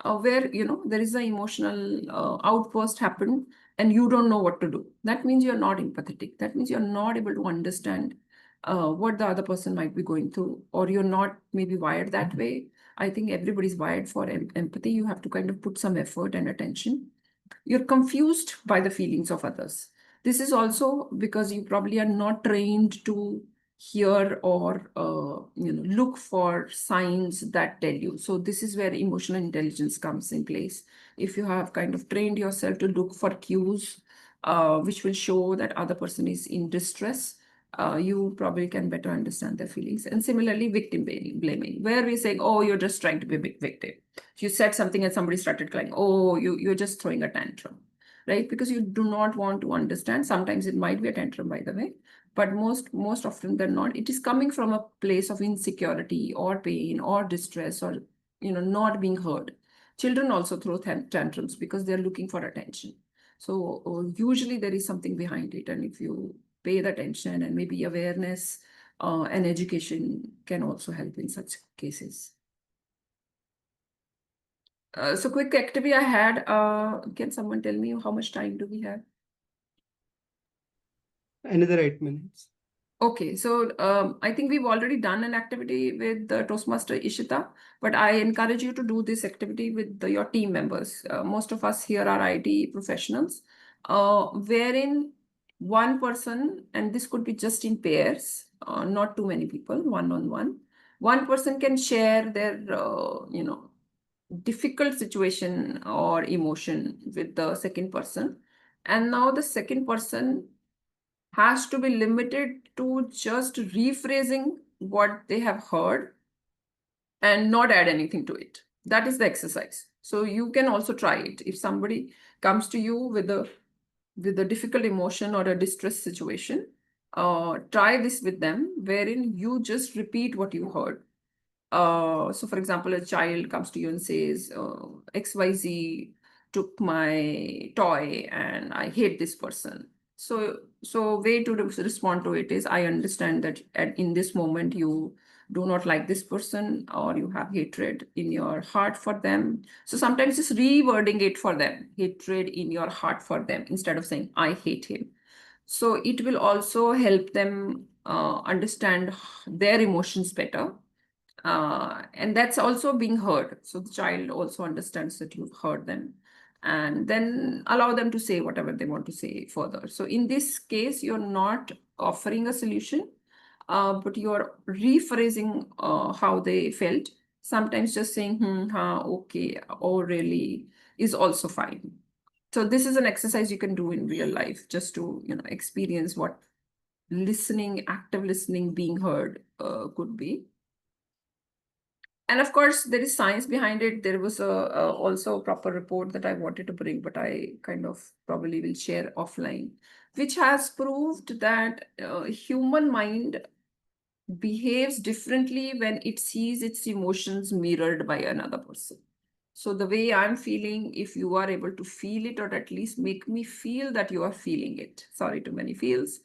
Speaker 7: where, there is an emotional outburst happened and you don't know what to do. That means you're not empathetic. That means you're not able to understand what the other person might be going through, or you're not maybe wired that way. I think everybody's wired for empathy. You have to kind of put some effort and attention. You're confused by the feelings of others. This is also because you probably are not trained to hear or look for signs that tell you. So this is where emotional intelligence comes in place. If you have kind of trained yourself to look for cues which will show that other person is in distress, you probably can better understand their feelings. And similarly, victim blaming, where we're saying, oh, you're just trying to be a victim. You said something and somebody started crying. Oh, you're just throwing a tantrum, right? Because you do not want to understand. Sometimes it might be a tantrum, by the way, but most often than not, it is coming from a place of insecurity or pain or distress or not being heard. Children also throw tantrums because they're looking for attention. So usually there is something behind it, and if you pay the attention, and maybe awareness and education can also help in such cases. So quick activity I had, can someone tell me how much time do we have?
Speaker 1: Another 8 minutes.
Speaker 7: Okay, so I think we've already done an activity with the Toastmaster Ishita, but I encourage you to do this activity with your team members. Most of us here are IT professionals, wherein one person, and this could be just in pairs, not too many people, one-on-one. One person can share their, difficult situation or emotion with the second person, and now the second person has to be limited to just rephrasing what they have heard and not add anything to it. That is the exercise. So you can also try it. If somebody comes to you with a difficult emotion or a distress situation, try this with them, wherein you just repeat what you heard. So for example, a child comes to you and says, XYZ took my toy and I hate this person. So way to respond to it is, I understand that in this moment you do not like this person, or you have hatred in your heart for them. So sometimes just rewording it for them, hatred in your heart for them, instead of saying, I hate him. So it will also help them understand their emotions better. And that's also being heard. So the child also understands that you've heard them, and then allow them to say whatever they want to say further. So in this case, you're not offering a solution, but you're rephrasing how they felt. Sometimes just saying, okay, oh, really, is also fine. So this is an exercise you can do in real life, just to experience what listening, active listening, being heard could be. And of course, there is science behind it. There was also a proper report that I wanted to bring, but I kind of probably will share offline, which has proved that human mind behaves differently when it sees its emotions mirrored by another person. So the way I'm feeling, if you are able to feel it, or at least make me feel that you are feeling it, sorry, too many feels,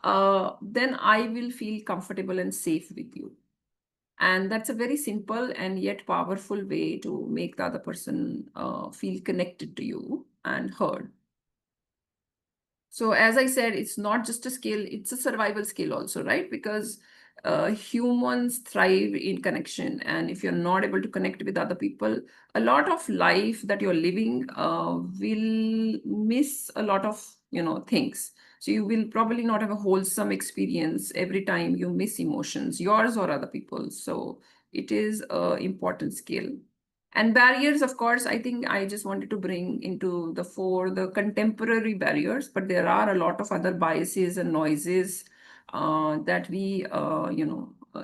Speaker 7: then I will feel comfortable and safe with you. And that's a very simple and yet powerful way to make the other person feel connected to you and heard. So as I said, it's not just a skill, it's a survival skill also, right? Because humans thrive in connection. And if you're not able to connect with other people, a lot of life that you're living will miss a lot of things. So you will probably not have a wholesome experience every time you miss emotions, yours or other people's. So it is an important skill. And barriers, of course, I think I just wanted to bring into the contemporary barriers, but there are a lot of other biases and noises that we,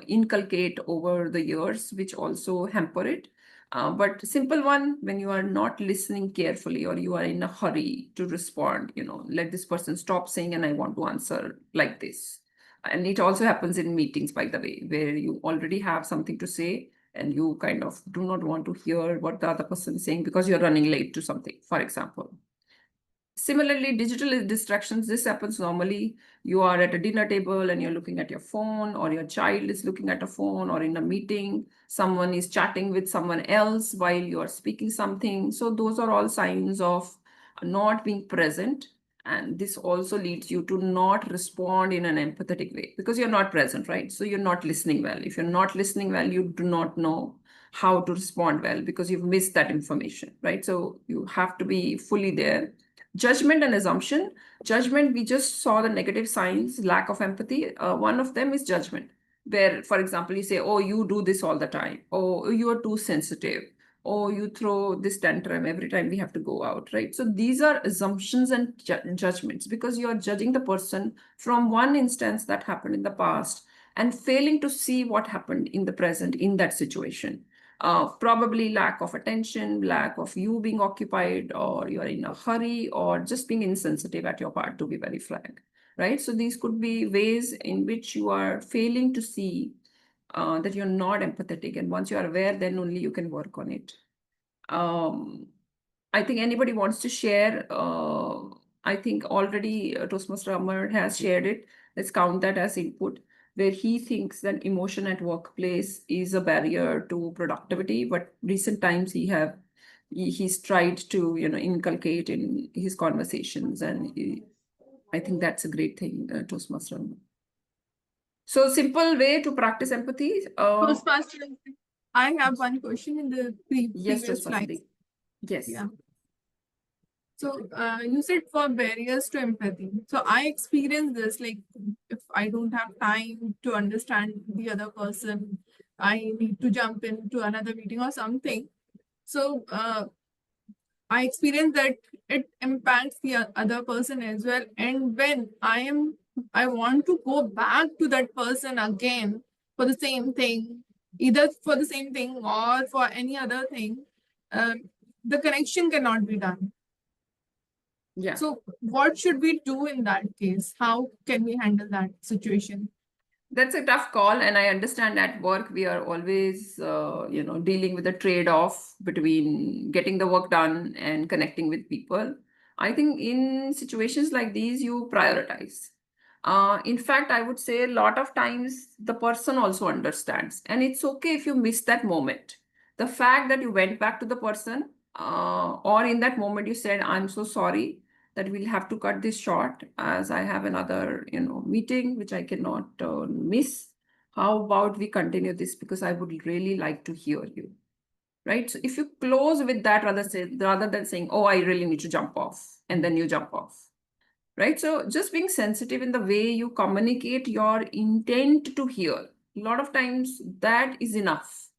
Speaker 7: inculcate over the years, which also hamper it. But simple one, when you are not listening carefully, or you are in a hurry to respond, let this person stop saying, and I want to answer like this. And it also happens in meetings, by the way, where you already have something to say, and you kind of do not want to hear what the other person is saying because you're running late to something, for example. Similarly, digital distractions, this happens normally. You are at a dinner table and you're looking at your phone, or your child is looking at a phone, or in a meeting, someone is chatting with someone else while you are speaking something. So those are all signs of not being present. And this also leads you to not respond in an empathetic way, because you're not present, right? So you're not listening well. If you're not listening well, you do not know how to respond well, because you've missed that information, right? So you have to be fully there. Judgment and assumption. Judgment, we just saw the negative signs, lack of empathy. One of them is judgment, where, for example, you say, oh, you do this all the time. Oh, you are too sensitive. Oh, you throw this tantrum every time we have to go out, right? So these are assumptions and judgments, because you are judging the person from one instance that happened in the past and failing to see what happened in the present in that situation. Probably lack of attention, lack of you being occupied, or you're in a hurry, or just being insensitive at your part to be very frank, right? So these could be ways in which you are failing to see that you're not empathetic. And once you are aware, then only you can work on it. I think anybody wants to share I think already Toastmaster Amar has shared it. Let's count that as input, where he thinks that emotion at workplace is a barrier to productivity. But recent times he's tried to inculcate in his conversations, and I think that's a great thing, Toastmaster Amar. So simple way to practice empathy.
Speaker 6: Toastmaster, I have one question in the
Speaker 7: Yes,
Speaker 6: previous
Speaker 7: Toastmaster
Speaker 6: slide.
Speaker 7: Deep. Yes.
Speaker 6: Yeah. So you said for barriers to empathy. So I experience this, like if I don't have time to understand the other person, I need to jump into another meeting or something. So I experience that it impacts the other person as well. And when I want to go back to that person again for the same thing, either for the same thing or for any other thing, the connection cannot be done.
Speaker 7: Yeah.
Speaker 6: So what should we do in that case? How can we handle that situation?
Speaker 7: That's a tough call, and I understand at work we are always, dealing with a trade-off between getting the work done and connecting with people. I think in situations like these, you prioritize. In fact, I would say a lot of times the person also understands, and it's okay if you miss that moment. The fact that you went back to the person, or in that moment you said, "I'm so sorry that we'll have to cut this short as I have another, meeting which I cannot miss. How about we continue this because I would really like to hear you." Right? So if you close with that rather than saying, "Oh, I really need to jump off," and then you jump off. Right? So just being sensitive in the way you communicate your intent to hear. A lot of times that is enough,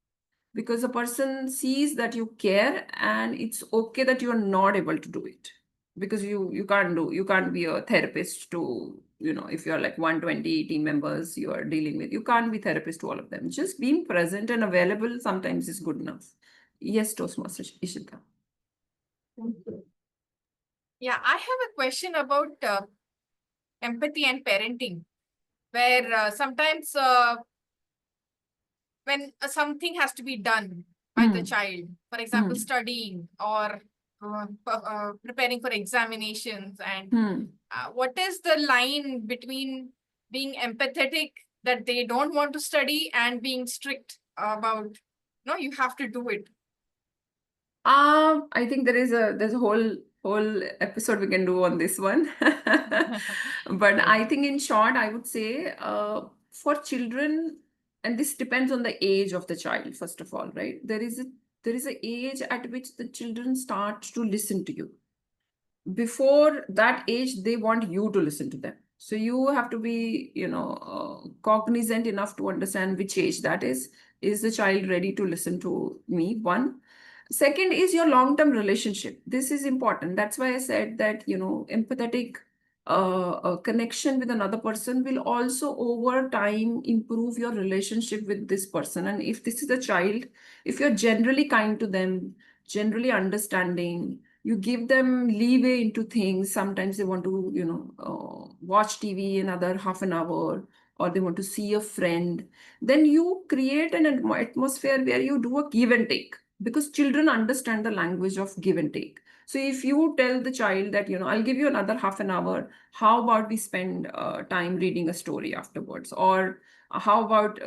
Speaker 7: because a person sees that you care, and it's okay that you're not able to do it, because you can't be a therapist to, if you're like 120 team members you are dealing with, you can't be therapist to all of them. Just being present and available sometimes is good enough. Yes, Toastmaster Ishita.
Speaker 2: Yeah, I have a question about empathy and parenting, where sometimes when something has to be done by the child, for example, studying or preparing for examinations, and what is the line between being empathetic that they don't want to study and being strict about, no, you have to do it?
Speaker 7: I think there's a whole episode we can do on this one. But I think in short, I would say for children, and this depends on the age of the child, first of all, right? There is a age at which the children start to listen to you. Before that age, they want you to listen to them. So you have to be, cognizant enough to understand which age that is. Is the child ready to listen to me? One. Second is your long-term relationship. This is important. That's why I said that, empathetic connection with another person will also over time improve your relationship with this person. And if this is a child, if you're generally kind to them, generally understanding, you give them leeway into things. Sometimes they want to, watch TV another half an hour, or they want to see a friend. Then you create an atmosphere where you do a give and take, because children understand the language of give and take. So if you tell the child that, I'll give you another half an hour, how about we spend time reading a story afterwards? Or how about,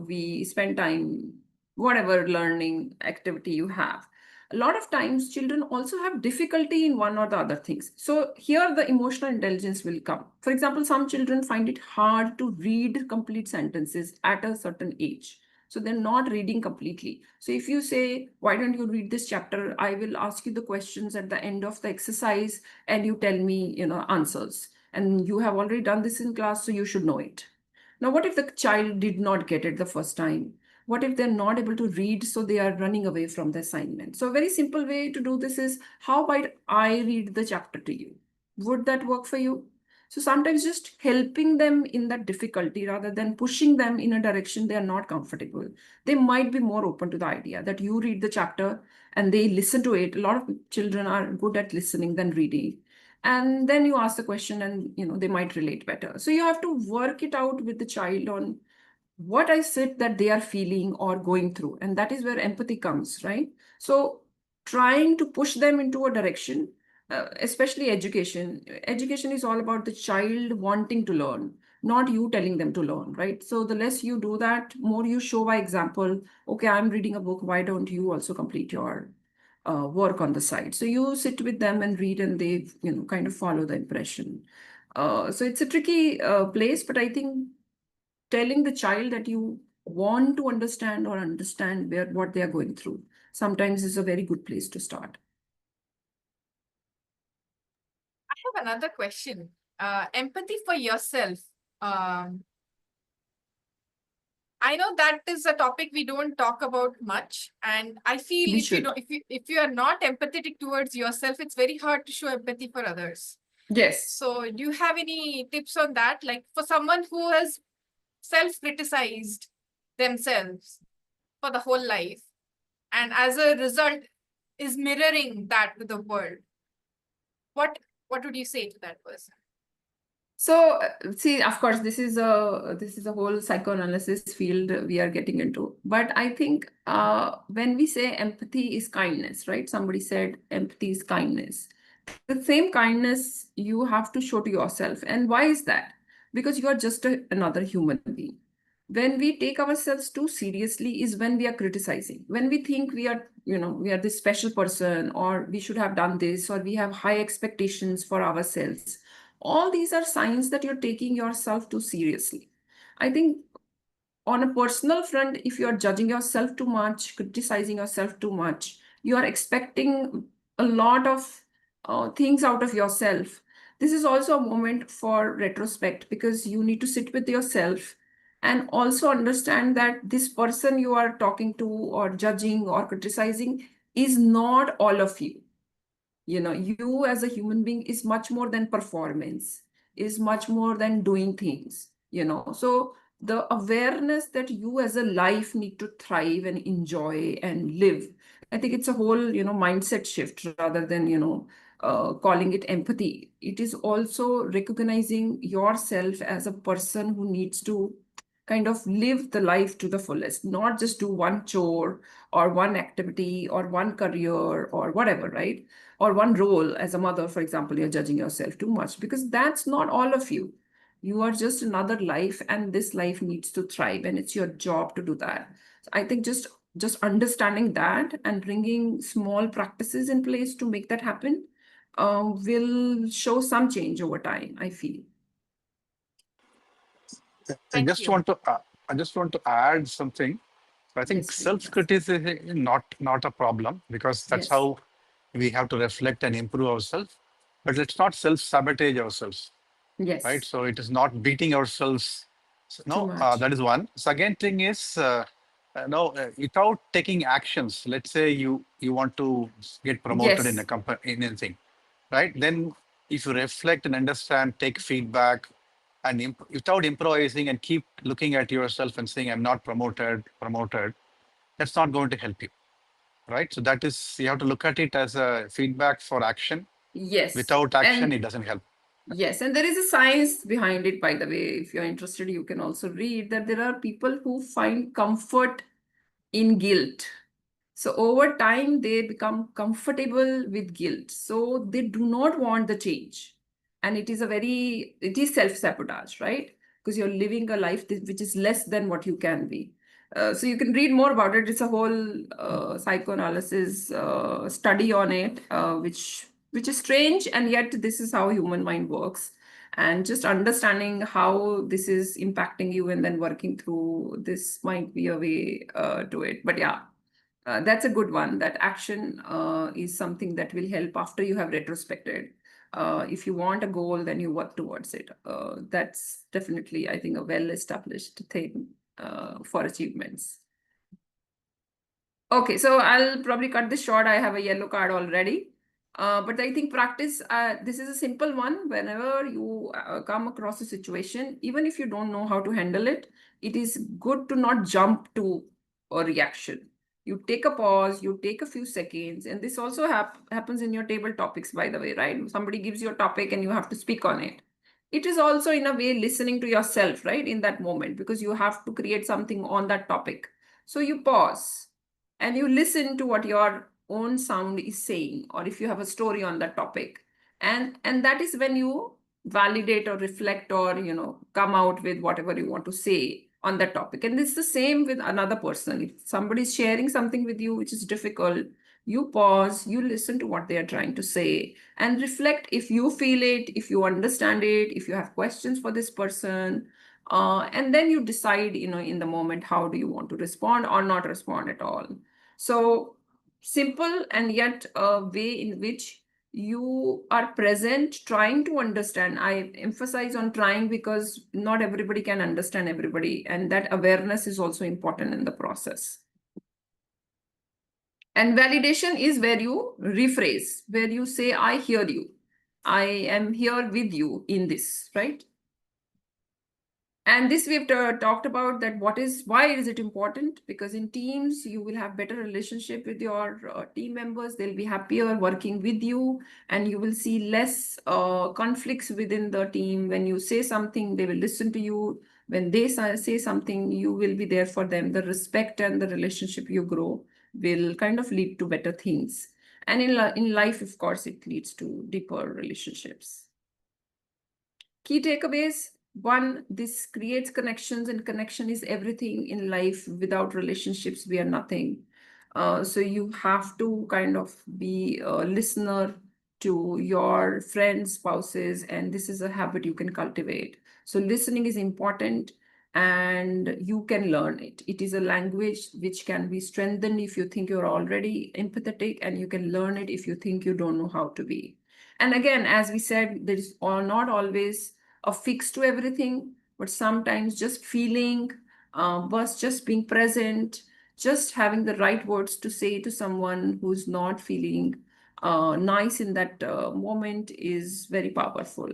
Speaker 7: we spend time, whatever learning activity you have. A lot of times children also have difficulty in one or the other things. So here the emotional intelligence will come. For example, some children find it hard to read complete sentences at a certain age. So they're not reading completely. So if you say, "Why don't you read this chapter? I will ask you the questions at the end of the exercise and you tell me, answers. And you have already done this in class, so you should know it." Now, what if the child did not get it the first time? What if they're not able to read, so they are running away from the assignment? So a very simple way to do this is, how about I read the chapter to you? Would that work for you? So sometimes just helping them in that difficulty rather than pushing them in a direction they are not comfortable. They might be more open to the idea that you read the chapter and they listen to it. A lot of children are good at listening than reading. And then you ask the question and they might relate better. So you have to work it out with the child on what is it that they are feeling or going through. And that is where empathy comes, right? So trying to push them into a direction especially education. Education is all about the child wanting to learn, not you telling them to learn, right? So the less you do that, more you show by example. Okay, I'm reading a book. Why don't you also complete your work on the side? So you sit with them and read, and they, kind of follow the impression. So it's a tricky place, but I think telling the child that you want to understand or understand what they are going through sometimes is a very good place to start.
Speaker 2: I have another question. Empathy for yourself. I know that is a topic we don't talk about much, and I feel
Speaker 7: We
Speaker 2: if you
Speaker 7: should.
Speaker 2: don't, if you are not empathetic towards yourself, it's very hard to show empathy for others.
Speaker 7: Yes.
Speaker 2: So, do you have any tips on that? Like for someone who has self-criticized themselves for the whole life, and as a result is mirroring that with the world, what would you say to that person?
Speaker 7: So see, of course, this is a whole psychoanalysis field we are getting into. But I think when we say empathy is kindness, right? Somebody said empathy is kindness. The same kindness you have to show to yourself. And why is that? Because you are just another human being. When we take ourselves too seriously is when we are criticizing. When we think we are, we are this special person, or we should have done this, or we have high expectations for ourselves. All these are signs that you're taking yourself too seriously. I think on a personal front, if you are judging yourself too much, criticizing yourself too much, you are expecting a lot of things out of yourself. This is also a moment for retrospect, because you need to sit with yourself and also understand that this person you are talking to or judging or criticizing is not all of you. You as a human being is much more than performance, is much more than doing things. So the awareness that you as a life need to thrive and enjoy and live, I think it's a whole mindset shift, rather than calling it empathy. It is also recognizing yourself as a person who needs to kind of live the life to the fullest, not just do one chore or one activity or one career or whatever, right? Or one role. As a mother, for example, you're judging yourself too much, because that's not all of you. You are just another life, and this life needs to thrive, and it's your job to do that. So I think just understanding that and bringing small practices in place to make that happen will show some change over time, I feel.
Speaker 3: I
Speaker 2: Thank
Speaker 3: just
Speaker 2: you.
Speaker 3: want to I just want to add something. I think
Speaker 7: Yes, please.
Speaker 3: self-criticism is not a problem, because that's
Speaker 7: Yes.
Speaker 3: how we have to reflect and improve ourselves. But let's not self-sabotage ourselves,
Speaker 7: Yes.
Speaker 3: right? So it is not beating ourselves. So,
Speaker 7: Too much.
Speaker 3: that is one. Second thing is without taking actions. Let's say you want to get promoted in
Speaker 7: Yes.
Speaker 3: a company, in anything, right? Then if you reflect and understand, take feedback, and without improvising and keep looking at yourself and saying, I'm not promoted, that's not going to help you, right? So that is, you have to look at it as a feedback for action.
Speaker 7: Yes.
Speaker 3: Without action,
Speaker 7: And
Speaker 3: it doesn't help.
Speaker 7: yes, and there is a science behind it, by the way. If you're interested, you can also read that there are people who find comfort in guilt. So over time, they become comfortable with guilt. So they do not want the change. And it is self-sabotage, right? Because you're living a life which is less than what you can be. So you can read more about it. It's a whole psychoanalysis study on it, which is strange, and yet this is how human mind works. And just understanding how this is impacting you and then working through this might be a way to it. But yeah, that's a good one. That action is something that will help after you have retrospected. If you want a goal, then you work towards it. That's definitely, I think, a well-established thing for achievements. Okay, so I'll probably cut this short. I have a yellow card already. But I think practice, this is a simple one. Whenever you come across a situation, even if you don't know how to handle it, it is good to not jump to a reaction. You take a pause, you take a few seconds, and this also happens in your table topics, by the way, right? Somebody gives you a topic and you have to speak on it. It is also, in a way, listening to yourself, right, in that moment, because you have to create something on that topic. So you pause and you listen to what your own sound is saying, or if you have a story on that topic. And that is when you validate or reflect or, you know, come out with whatever you want to say on that topic. And it's the same with another person. If somebody is sharing something with you which is difficult, you pause, you listen to what they are trying to say and reflect if you feel it, if you understand it, if you have questions for this person. And then you decide, you know, in the moment, how do you want to respond or not respond at all. So simple, and yet a way in which you are present, trying to understand. I emphasize on trying because not everybody can understand everybody, and that awareness is also important in the process. And validation is where you rephrase, where you say, I hear you. I am here with you in this, right? And this we've talked about that why is it important? Because in teams, you will have better relationship with your team members. They'll be happier working with you, and you will see less conflicts within the team. When you say something, they will listen to you. When they say something, you will be there for them. The respect and the relationship you grow will kind of lead to better things. And in life, of course, it leads to deeper relationships. Key takeaways. One, this creates connections, and connection is everything in life. Without relationships, we are nothing. So you have to kind of be a listener to your friends, spouses, and this is a habit you can cultivate. So listening is important, and you can learn it. It is a language which can be strengthened if you think you're already empathetic, and you can learn it if you think you don't know how to be. And again, as we said, there is not always a fix to everything, but sometimes just feeling, was just being present, just having the right words to say to someone who's not feeling nice in that moment is very powerful.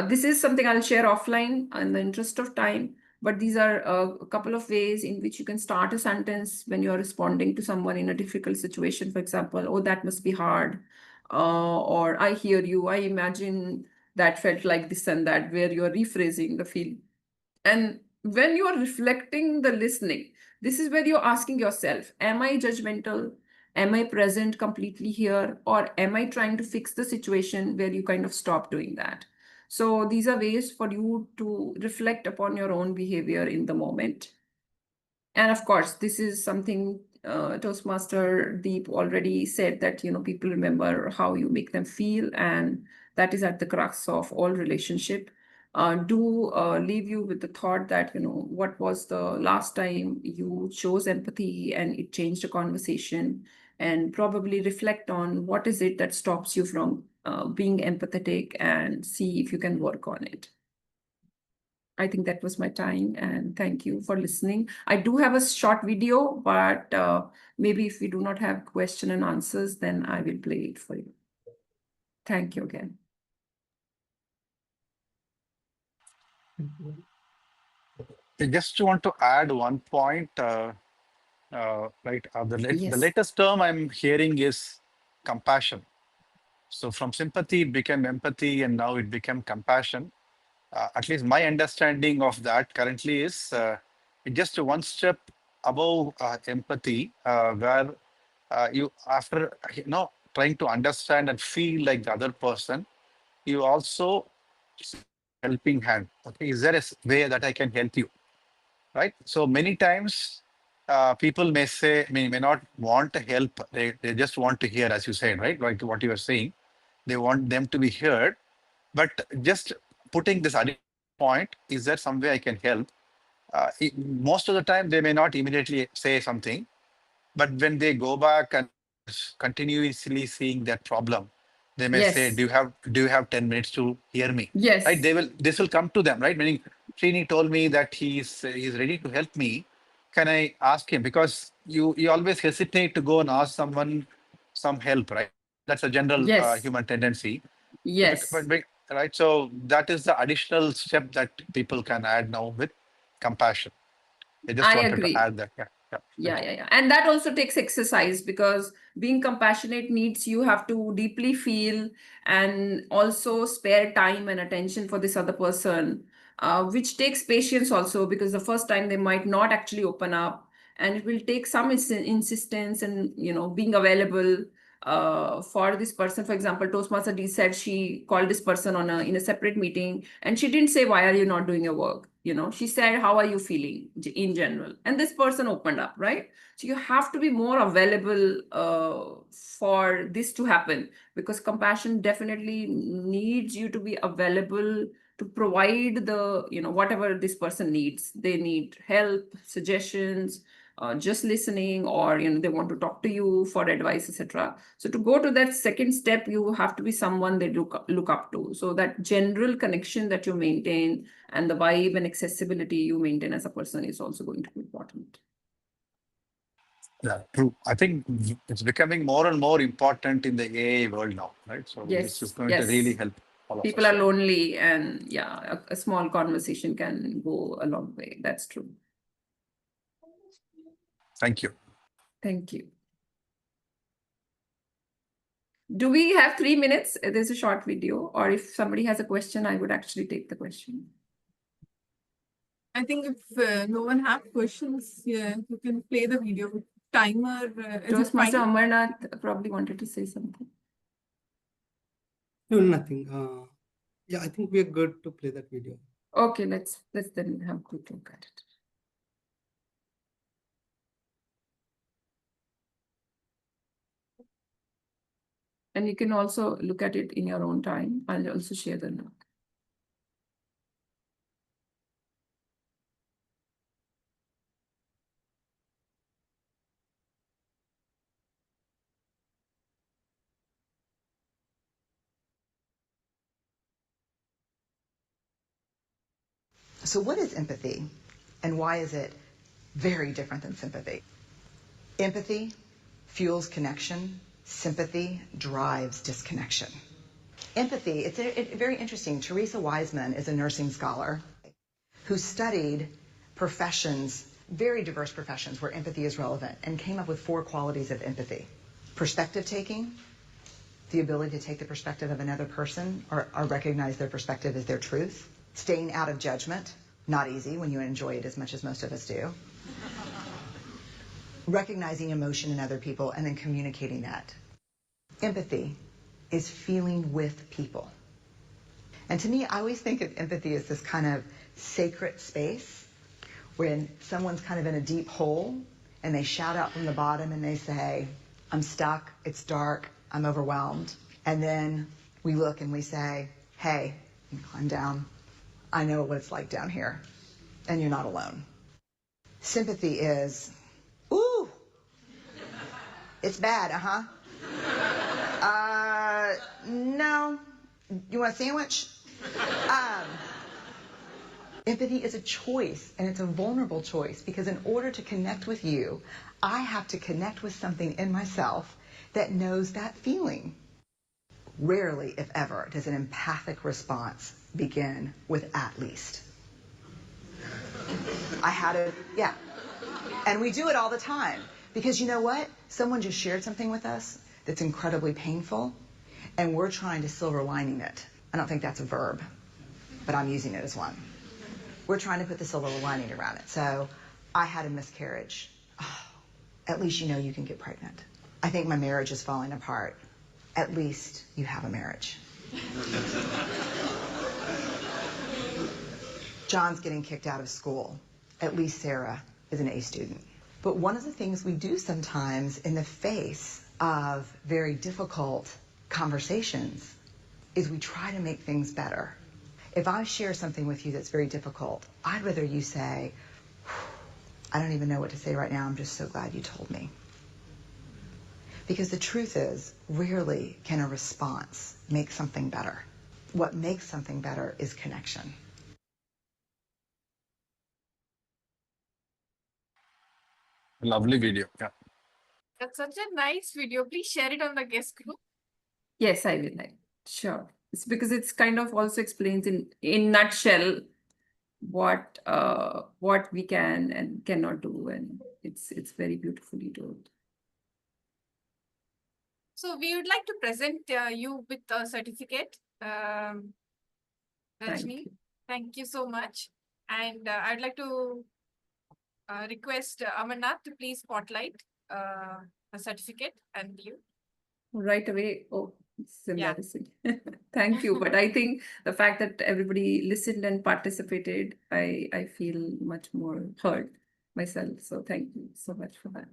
Speaker 7: This is something I'll share offline in the interest of time, but these are a couple of ways in which you can start a sentence when you're responding to someone in a difficult situation. For example, oh, that must be hard. Or I hear you, I imagine that felt like this and that, where you're rephrasing the feel. And when you're reflecting the listening, this is where you're asking yourself, am I judgmental? Am I present completely here? Or am I trying to fix the situation, where you kind of stop doing that? So these are ways for you to reflect upon your own behavior in the moment. And of course, this is something Toastmaster Deep already said, that, you know, people remember how you make them feel, and that is at the crux of all relationship. Do leave you with the thought that, you know, what was the last time you chose empathy and it changed a conversation, and probably reflect on what is it that stops you from being empathetic, and see if you can work on it. I think that was my time, and thank you for listening. I do have a short video, but maybe if we do not have question and answers, then I will play it for you. Thank you again.
Speaker 3: I just want to add one point. Right, the latest term I'm hearing is compassion. So from sympathy it became empathy, and now it became compassion. At least my understanding of that currently is just one step above empathy, where you, after trying to understand and feel like the other person, you also helping hand. Okay, is there a way that I can help you? Right. So many times people may say, may not want to help. They just want to hear, as you said, right? Like what you are saying, they want them to be heard. But just putting this additional point, is there some way I can help? Most of the time, they may not immediately say something, but when they go back and continuously seeing that problem, they may say,
Speaker 7: Yes.
Speaker 3: do you have 10 minutes to hear me?
Speaker 7: Yes.
Speaker 3: Right? This will come to them, right? Meaning Srini told me that he's ready to help me. Can I ask him? Because you always hesitate to go and ask someone some help, right? That's a general
Speaker 7: Yes.
Speaker 3: human tendency.
Speaker 7: Yes.
Speaker 3: Right. So that is the additional step that people can add now with compassion. I just wanted
Speaker 7: agree.
Speaker 3: to add that.
Speaker 7: Yeah. And that also takes exercise, because being compassionate needs you have to deeply feel and also spare time and attention for this other person, which takes patience also, because the first time they might not actually open up. and it will take some insistence and being available for this person. For example, Toastmaster D said she called this person in a separate meeting, and she didn't say, why are you not doing your work? She said, how are you feeling in general? And this person opened up, right? So you have to be more available for this to happen, because compassion definitely needs you to be available to provide the, whatever this person needs. They need help, suggestions, just listening, or they want to talk to you for advice, etc. So to go to that second step, you have to be someone they look up to. So that general connection that you maintain and the vibe and accessibility you maintain as a person is also going to be important.
Speaker 3: Yeah, true. I think it's becoming more and more important in the AI world now, right? So this is going to really help all of
Speaker 7: People
Speaker 3: us.
Speaker 7: are lonely, and yeah, a small conversation can go a long way. That's true.
Speaker 3: Thank you.
Speaker 7: Thank you. Do we have 3 minutes? There's a short video, or if somebody has a question, I would actually take the question.
Speaker 6: I think if no one have questions, yeah, you can play the video. Timer is it
Speaker 7: Toastmaster
Speaker 6: fine?
Speaker 7: Amarnath probably wanted to say something.
Speaker 1: No, nothing. Yeah, I think we are good to play that video.
Speaker 7: Okay, let's then have a quick look at it. And you can also look at it in your own time. I'll also share the link.
Speaker 8: So what is empathy, and why is it very different than sympathy? Empathy fuels connection. Sympathy drives disconnection. Empathy, it's very interesting. Teresa Wiseman is a nursing scholar who studied professions, very diverse professions where empathy is relevant, and came up with 4 qualities of empathy. Perspective taking, the ability to take the perspective of another person or recognize their perspective as their truth. Staying out of judgment, not easy when you enjoy it as much as most of us do. Recognizing emotion in other people and then communicating that. Empathy is feeling with people. And to me, I always think of empathy as this kind of sacred space when someone's kind of in a deep hole and they shout out from the bottom and they say, I'm stuck, it's dark, I'm overwhelmed. And then we look and we say, hey, you climb down. I know what it's like down here, and you're not alone. Sympathy is, ooh, it's bad, no, you want a sandwich? Empathy is a choice, and it's a vulnerable choice, because in order to connect with you, I have to connect with something in myself that knows that feeling. Rarely, if ever, does an empathic response begin with at least. Yeah. And we do it all the time. Because you know what? Someone just shared something with us that's incredibly painful, and we're trying to silver lining it. I don't think that's a verb, but I'm using it as one. We're trying to put the silver lining around it. So, I had a miscarriage. Oh, at least you know you can get pregnant. I think my marriage is falling apart. At least you have a marriage. John's getting kicked out of school. At least Sarah is an A student. But one of the things we do sometimes in the face of very difficult conversations is we try to make things better. If I share something with you that's very difficult, I'd rather you say, I don't even know what to say right now, I'm just so glad you told me. Because the truth is, rarely can a response make something better. What makes something better is connection.
Speaker 3: Lovely video. Yeah.
Speaker 2: That's such a nice video. Please share it on the guest group.
Speaker 7: Yes, I will. Sure. It's because it's kind of also explains in nutshell what we can and cannot do, and it's very beautifully told.
Speaker 2: So we would like to present you with a certificate, Rajni. Thank you so much. And I'd like to request Amarnath to please spotlight a certificate and you.
Speaker 7: Right away. Oh, it's
Speaker 2: Yeah.
Speaker 7: embarrassing. Thank you. But I think the fact that everybody listened and participated, I feel much more heard myself. So thank you so much for that.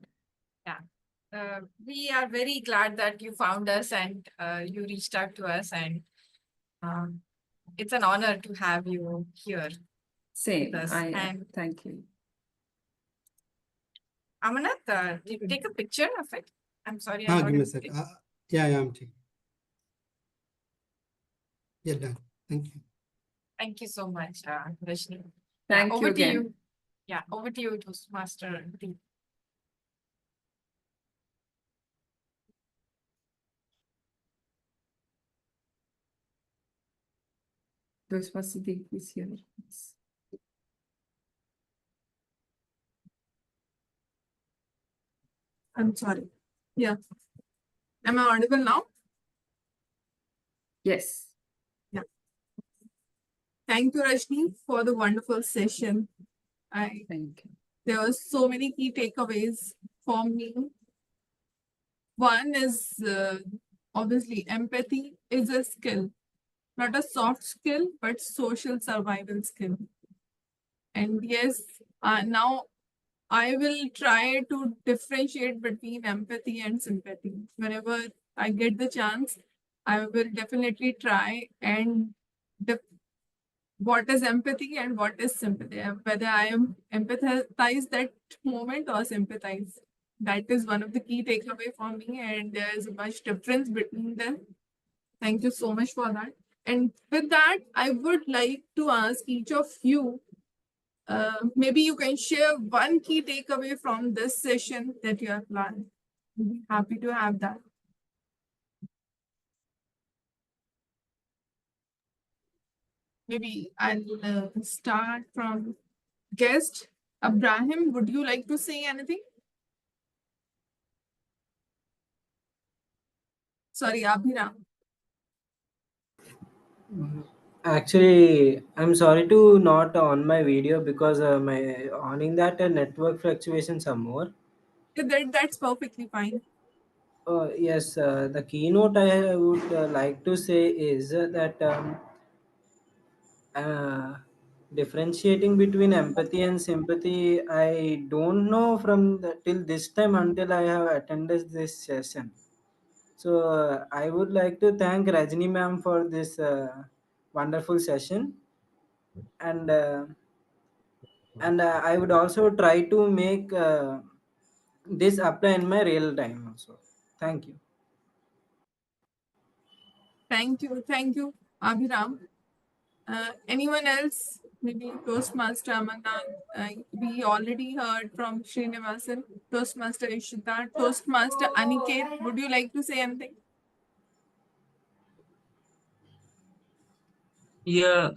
Speaker 2: We are very glad that you found us and you reached out to us, and it's an honor to have you here.
Speaker 7: Same.
Speaker 2: Yes, and-
Speaker 7: Thank you.
Speaker 2: Amarnath, take a picture of it. I'm sorry.
Speaker 1: Give
Speaker 2: not
Speaker 1: me a
Speaker 2: able
Speaker 1: sec.
Speaker 2: to-
Speaker 1: Yeah, I'm taking. Yeah, done. Thank you.
Speaker 2: Thank you so much, Rashni.
Speaker 7: Thank you
Speaker 2: over to
Speaker 7: again.
Speaker 2: you. Yeah, over to you, Toastmaster Deep.
Speaker 7: Toastmaster Deep is here. Yes.
Speaker 6: I'm sorry. Yeah. Am I audible now?
Speaker 7: Yes.
Speaker 6: Thank you, Rashni, for the wonderful session.
Speaker 7: Thank you.
Speaker 6: There were so many key takeaways for me. One is obviously empathy is a skill, not a soft skill, but social survival skill. And yes, now I will try to differentiate between empathy and sympathy. Whenever I get the chance, I will definitely try and what is empathy and what is sympathy, whether I am empathize that moment or sympathize. That is one of the key takeaway for me, and there is a much difference between them. Thank you so much for that. And with that, I would like to ask each of you, maybe you can share one key takeaway from this session that you have learned. I'd be happy to have that. Maybe I'll start from guest. Abraham, would you like to say anything? Sorry, Abhiram.
Speaker 4: Actually, I'm sorry to not on my video because my owning that network fluctuations are more.
Speaker 6: That's perfectly fine.
Speaker 4: Yes, the keynote I would like to say is that differentiating between empathy and sympathy, I don't know from till this time until I have attended this session. So I would like to thank Rajni ma'am for this wonderful session, and I would also try to make this apply in my real time also. Thank you.
Speaker 6: Thank you, Abhiram. Anyone else? Maybe Toastmaster Amarnath. We already heard from Srinivasan, Toastmaster Ishita, Toastmaster Aniket. Would you like to say anything?
Speaker 9: Yeah,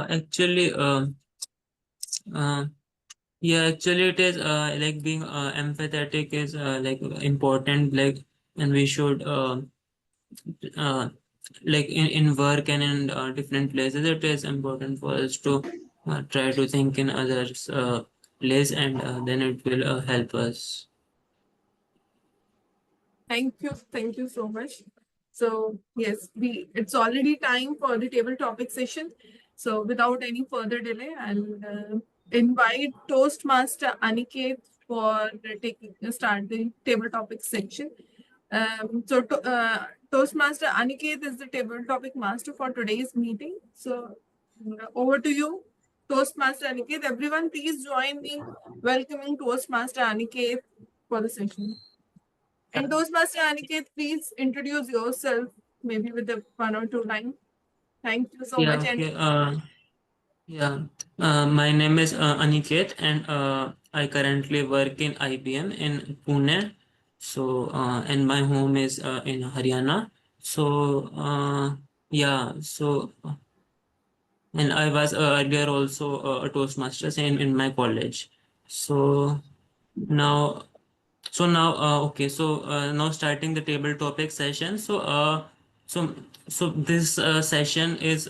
Speaker 9: actually, uh, yeah, actually, it is like being empathetic is like important, like, and we should uh, like in work and in different places, it is important for us to try to think in others' place, and then it will help us.
Speaker 6: Thank you so much. So yes, it's already time for the table topic session. So without any further delay, I'll invite Toastmaster Aniket for start the table topic section. Toastmaster Aniket is the table topic master for today's meeting. So over to you, Toastmaster Aniket. Everyone, please join me welcoming Toastmaster Aniket for the session. And Toastmaster Aniket, please introduce yourself, maybe with a one or two line. Thank you so
Speaker 9: Yeah,
Speaker 6: much. And
Speaker 9: okay. Yeah, my name is Aniket, and I currently work in IBM in Pune. So, and my home is in Haryana. So, yeah, so, and I was earlier also a Toastmasters in my college. So now, okay, so now starting the table topic session. So this session is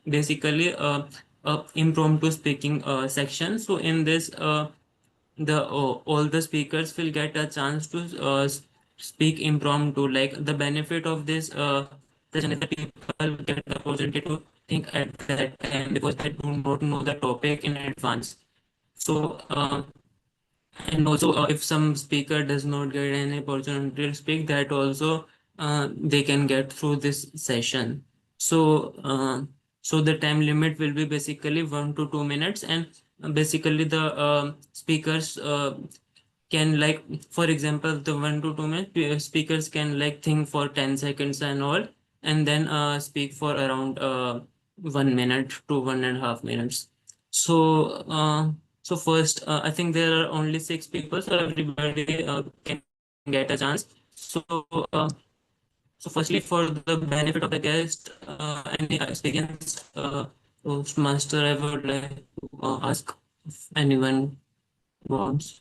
Speaker 9: basically a impromptu speaking section. So in this all the speakers will get a chance to speak impromptu. Like the benefit of this session is that people get the opportunity to think at that time because they do not know the topic in advance. So and also if some speaker does not get any opportunity to speak, that also they can get through this session. So so the time limit will be basically 1 to 2 minutes, and basically the speakers can, like, for example, the 1 to 2 minutes speakers can like think for 10 seconds and all, and then speak for around 1 minute to 1.5 minutes. So so first, I think there are only 6 people, so everybody can get a chance. So so firstly, for the benefit of the guest, any experienced Toastmaster, I would like to ask if anyone wants.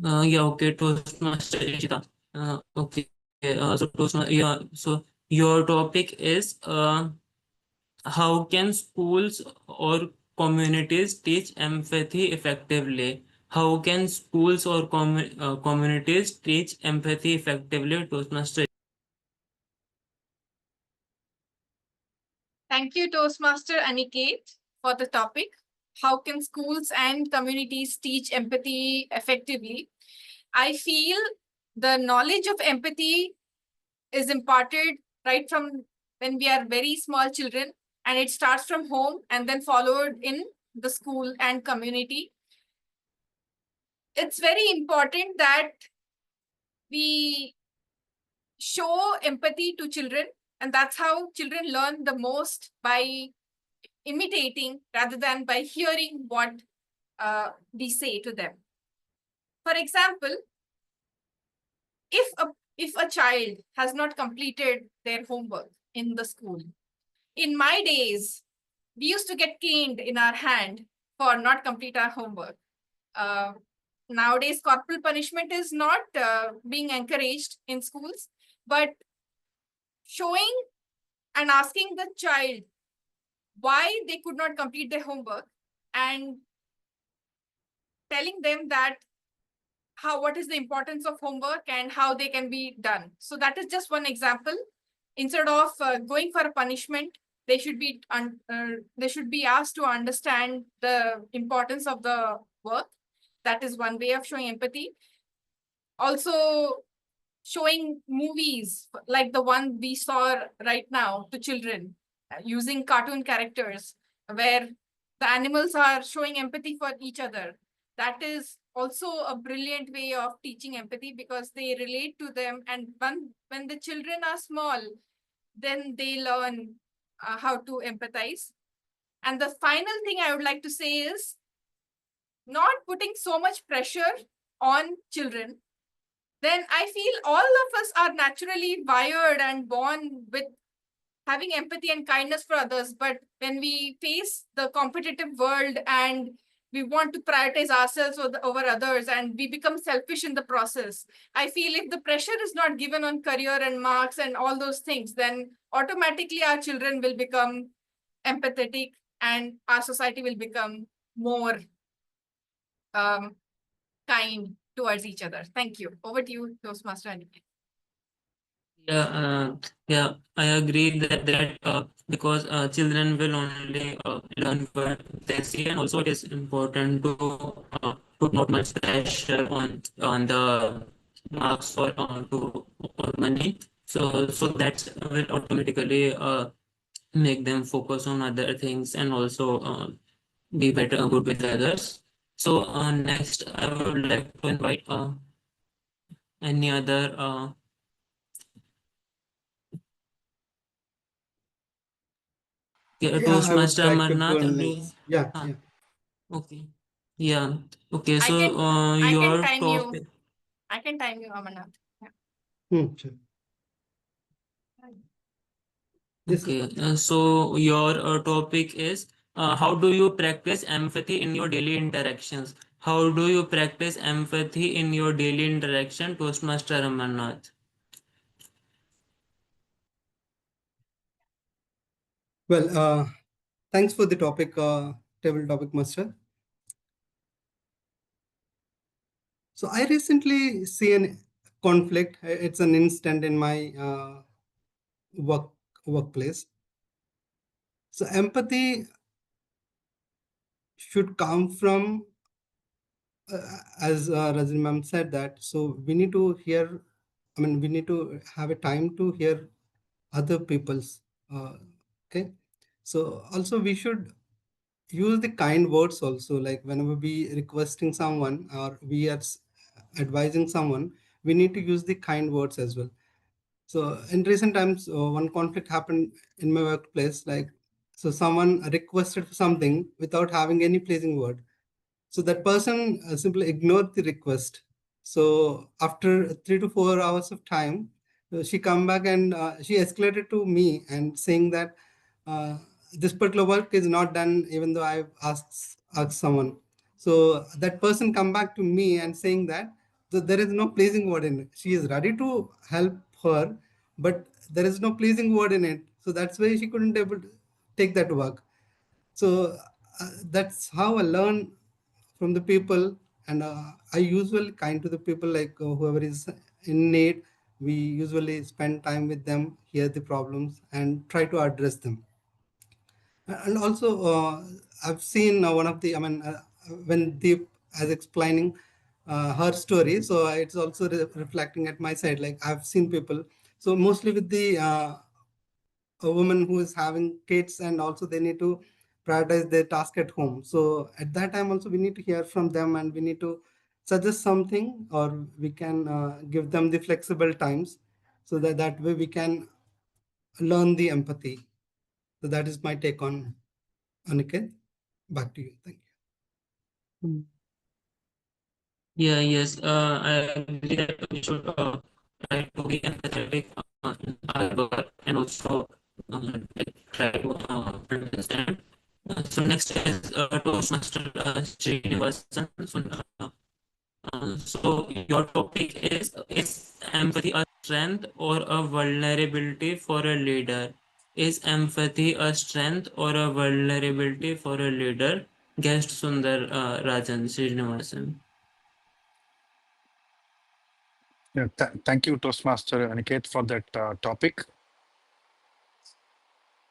Speaker 9: Yeah, okay, Toastmaster Ishita. Okay, so Toastmaster, yeah, so your topic is how can schools or communities teach empathy effectively? How can schools or communities teach empathy effectively, Toastmaster?
Speaker 2: Thank you, Toastmaster Aniket, for the topic. How can schools and communities teach empathy effectively? I feel the knowledge of empathy is imparted right from when we are very small children, and it starts from home and then followed in the school and community. It's very important that we show empathy to children, and that's how children learn the most, by imitating rather than by hearing what we say to them. For example, if a child has not completed their homework in the school, in my days, we used to get caned in our hand for not complete our homework. Nowadays, corporal punishment is not being encouraged in schools, but showing and asking the child why they could not complete their homework and telling them that what is the importance of homework and how they can be done. So that is just one example. Instead of going for a punishment, they should be asked to understand the importance of the work. That is one way of showing empathy. Also, showing movies like the one we saw right now to children, using cartoon characters where the animals are showing empathy for each other. That is also a brilliant way of teaching empathy because they relate to them, and when the children are small, then they learn how to empathize. And the final thing I would like to say is not putting so much pressure on children. Then I feel all of us are naturally wired and born with having empathy and kindness for others. But when we face the competitive world and we want to prioritize ourselves over others, and we become selfish in the process, I feel if the pressure is not given on career and marks and all those things, then automatically our children will become empathetic and our society will become more kind towards each other. Thank you. Over to you, Toastmaster Aniket.
Speaker 9: Yeah, yeah, I agree that because children will only learn what they see, and also it is important to put not much pressure on the marks or money. So that will automatically make them focus on other things and also be better good with others. So next, I would like to invite any other.
Speaker 1: Yeah, I would
Speaker 9: Toastmaster
Speaker 1: like to go
Speaker 9: Amarnath.
Speaker 1: next. Yeah,
Speaker 9: Ah,
Speaker 1: yeah.
Speaker 9: okay. Yeah. Okay. So
Speaker 2: I can
Speaker 9: your
Speaker 2: time you.
Speaker 9: topic.
Speaker 2: I can time you, Amarnath.
Speaker 1: Sure. Yes,
Speaker 9: Okay. So your topic is how do you practice empathy in your daily interactions? How do you practice empathy in your daily interaction, Toastmaster Amarnath?
Speaker 1: well, thanks for the topic, table topic master. So I recently see a conflict. It's an instant in my workplace. So empathy should come from, as Rajini ma'am said that. So we need to hear. I mean, we need to have a time to hear other people's. Okay. So also we should use the kind words also, like whenever we requesting someone or we are advising someone, we need to use the kind words as well. So in recent times, one conflict happened in my workplace, like, so someone requested for something without having any pleasing word. So that person simply ignored the request. So after 3 to 4 hours of time, she come back and she escalated to me and saying that uh, this particular work is not done, even though I've asked someone. So that person come back to me and saying that there is no pleasing word in it. She is ready to help her, but there is no pleasing word in it. So that's why she couldn't able to take that work. So that's how I learn from the people, and I usually kind to the people, like whoever is in need. We usually spend time with them, hear the problems, and try to address them. And also, I've seen one of the, I mean, when Deep is explaining her story, so it's also reflecting at my side. Like I've seen people, so mostly with the a woman who is having kids, and also they need to prioritize their task at home. So at that time also we need to hear from them, and we need to suggest something, or we can give them the flexible times, so that way we can learn the empathy. So that is my take on Aniket. Back to you. Thank you.
Speaker 9: Yeah, yes, I agree that we should try to be empathetic in our work and also try to understand. So next is Toastmaster Srinivasan. So your topic is empathy a strength or a vulnerability for a leader? Is empathy a strength or a vulnerability for a leader? Guest Sundar Rajan Srinivasan.
Speaker 3: Yeah, thank you, Toastmaster Aniket, for that topic.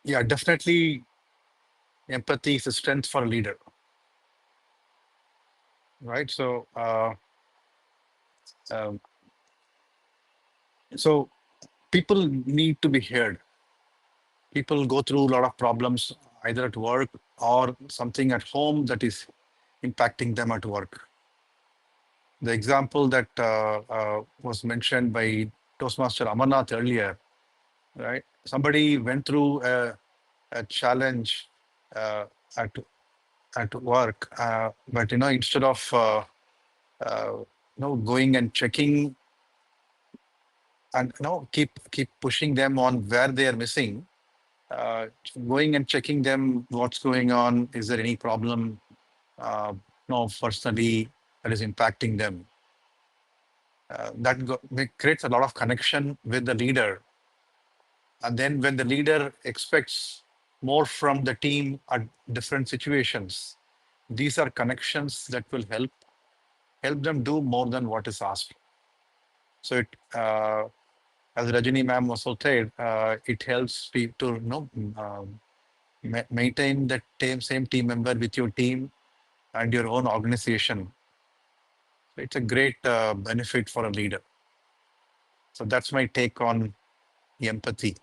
Speaker 3: Yeah, definitely empathy is a strength for a leader, right? So, um, so people need to be heard. People go through a lot of problems, either at work or something at home that is impacting them at work. The example that was mentioned by Toastmaster Amarnath earlier, right? Somebody went through a challenge uh, at work, but instead of going and checking and keep pushing them on where they are missing, going and checking them what's going on, is there any problem personally that is impacting them. Creates a lot of connection with the leader. And then when the leader expects more from the team at different situations, these are connections that will help them do more than what is asked. So it, as Rajini ma'am also said, it helps people to maintain the same team member with your team and your own organization. So it's a great benefit for a leader. So that's my take on the empathy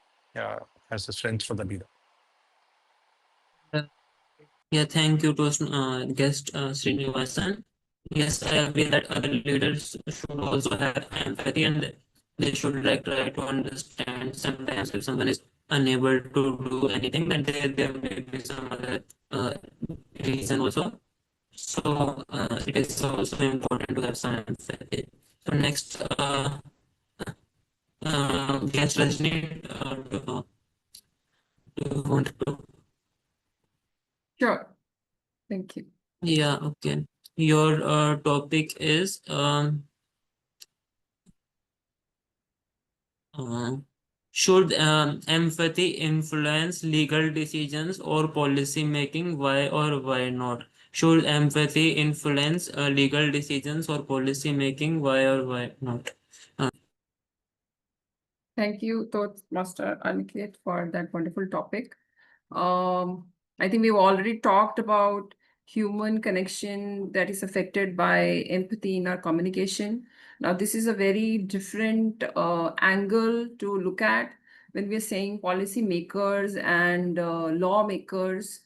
Speaker 3: as a strength for the leader.
Speaker 9: Yeah, thank you to guest Srinivasan. Yes, I agree that other leaders should also have empathy, and they should try to understand sometimes if someone is unable to do anything, then there may be some other reason also. So it is also important to have some empathy. So next, guest Rajni, do you want to?
Speaker 7: Sure. Thank you.
Speaker 9: Yeah, okay. Your topic is Should empathy influence legal decisions or policy making? Why or why not? Should empathy influence legal decisions or policy making? Why or why not?
Speaker 7: Thank you, Toastmaster Aniket, for that wonderful topic. I think we've already talked about human connection that is affected by empathy in our communication. Now, this is a very different angle to look at when we're saying policy makers and lawmakers.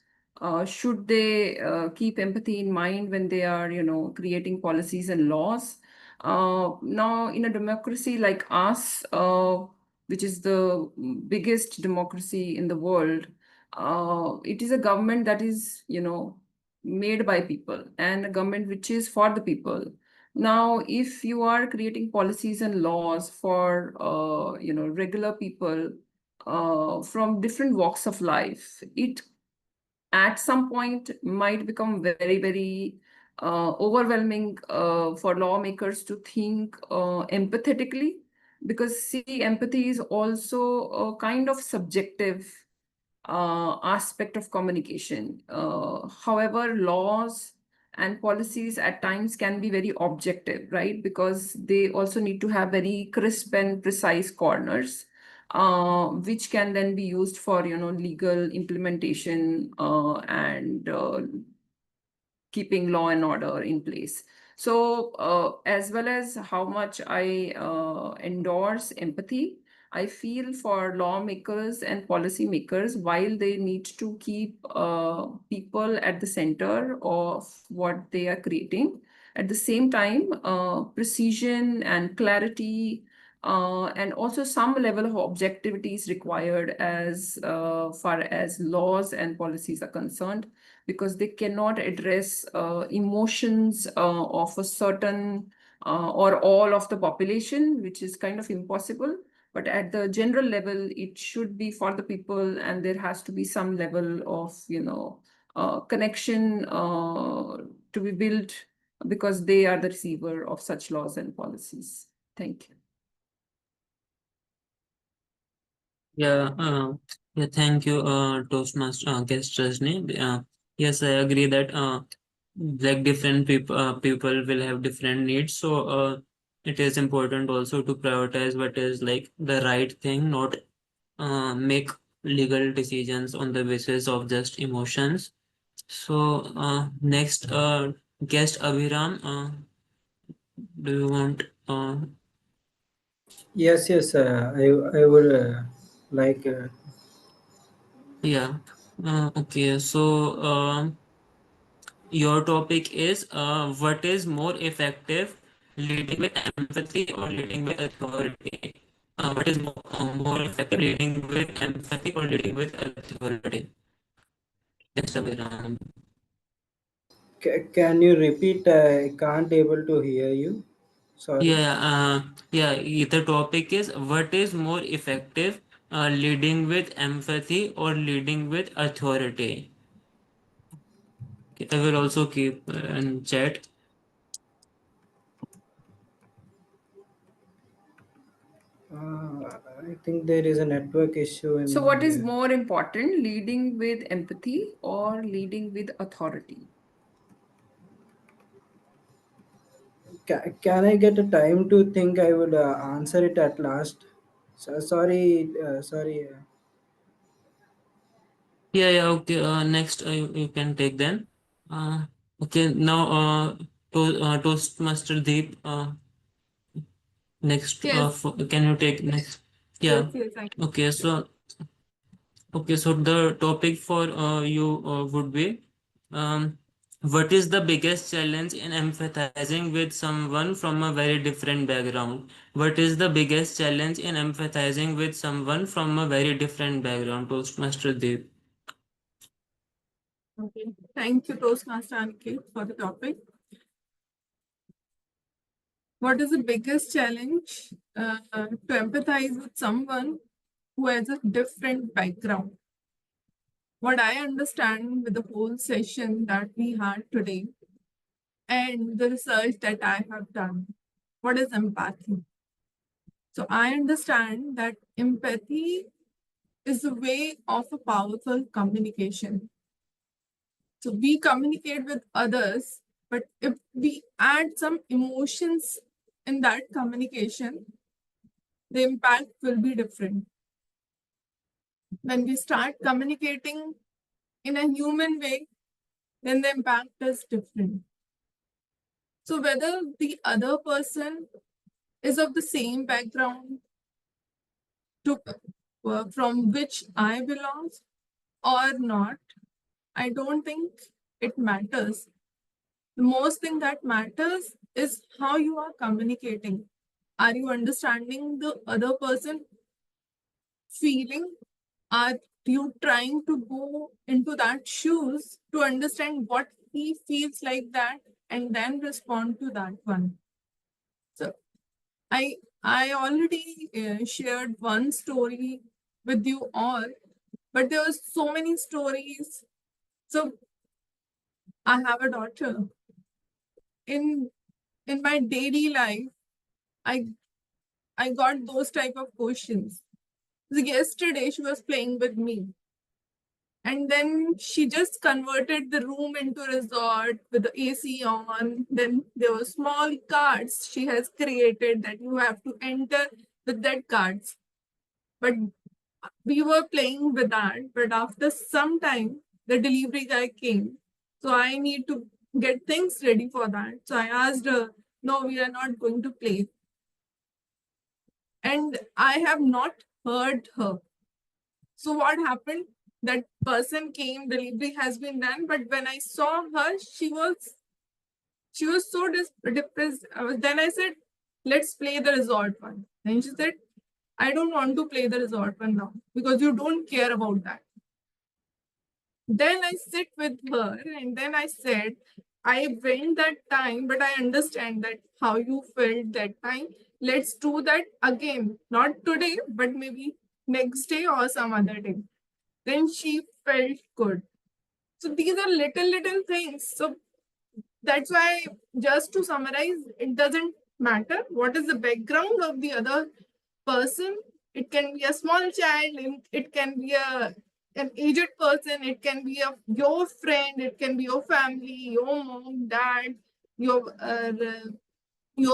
Speaker 7: Should they keep empathy in mind when they are, creating policies and laws? Now, in a democracy like us, which is the biggest democracy in the world, it is a government that is, made by people and a government which is for the people. Now, if you are creating policies and laws for, regular people from different walks of life, it at some point might become very, very overwhelming for lawmakers to think empathetically, because see, empathy is also a kind of subjective aspect of communication. However, laws and policies at times can be very objective, right? Because they also need to have very crisp and precise corners, which can then be used for, legal implementation and keeping law and order in place. So, as well as how much I endorse empathy, I feel for lawmakers and policymakers, while they need to keep people at the center of what they are creating, at the same time, precision and clarity and also some level of objectivity is required as far as laws and policies are concerned, because they cannot address emotions of a certain or all of the population, which is kind of impossible. But at the general level, it should be for the people, and there has to be some level of, connection to be built, because they are the receiver of such laws and policies. Thank you.
Speaker 9: Yeah, thank you, Toastmaster guest Rajni. Yes, I agree that like different people will have different needs. So it is important also to prioritize what is like the right thing, not make legal decisions on the basis of just emotions. So next guest Abhiram, do you want?
Speaker 4: Yes. I would like.
Speaker 9: Yeah. Okay. So your topic is what is more effective, leading with empathy or leading with authority? What is more effective, leading with empathy or leading with authority? Yes, Abhiram.
Speaker 4: Can you repeat? I can't able to hear you. Sorry.
Speaker 9: The topic is what is more effective, leading with empathy or leading with authority? Okay, I will also keep in chat.
Speaker 4: I think there is a network issue in.
Speaker 7: So, what is more important, leading with empathy or leading with authority?
Speaker 4: Can I get a time to think? I would answer it at last. Sorry.
Speaker 9: Yeah, okay. Next, you can take then. Uh, okay, now Toastmaster Deep. Next,
Speaker 6: Yes,
Speaker 9: can you take next?
Speaker 6: yes,
Speaker 9: Yeah.
Speaker 6: yes.
Speaker 9: Okay, so the topic for you would be, what is the biggest challenge in empathizing with someone from a very different background? What is the biggest challenge in empathizing with someone from a very different background, Toastmaster Deep?
Speaker 6: Okay. Thank you, Toastmaster Aniket, for the topic. What is the biggest challenge to empathize with someone who has a different background? What I understand with the whole session that we had today and the research that I have done, what is empathy? So I understand that empathy is a way of a powerful communication. So we communicate with others, but if we add some emotions in that communication, the impact will be different. When we start communicating in a human way, then the impact is different. So whether the other person is of the same background to from which I belong or not, I don't think it matters. The most thing that matters is how you are communicating. Are you understanding the other person feeling? Are you trying to go into that shoes to understand what he feels like that and then respond to that one? So I already shared one story with you all, but there were so many stories. So I have a daughter. In my daily life, I got those type of questions. So yesterday she was playing with me. And then she just converted the room into a resort with the AC on. Then there were small cards she has created that you have to enter with that cards. But we were playing with that. But after some time, the delivery guy came. So I need to get things ready for that. So I asked her, no, we are not going to play. And I have not heard her. So what happened? That person came, delivery has been done, but when I saw her, she was so depressed. Then I said, let's play the resort one. And she said, I don't want to play the resort one now because you don't care about that. Then I sit with her and then I said, I went that time, but I understand that how you felt that time. Let's do that again, not today, but maybe next day or some other day. Then she felt good. So these are little things. So that's why, just to summarize, it doesn't matter what is the background of the other person. It can be a small child, it can be an aged person, it can be your friend, it can be your family, your mom, dad, your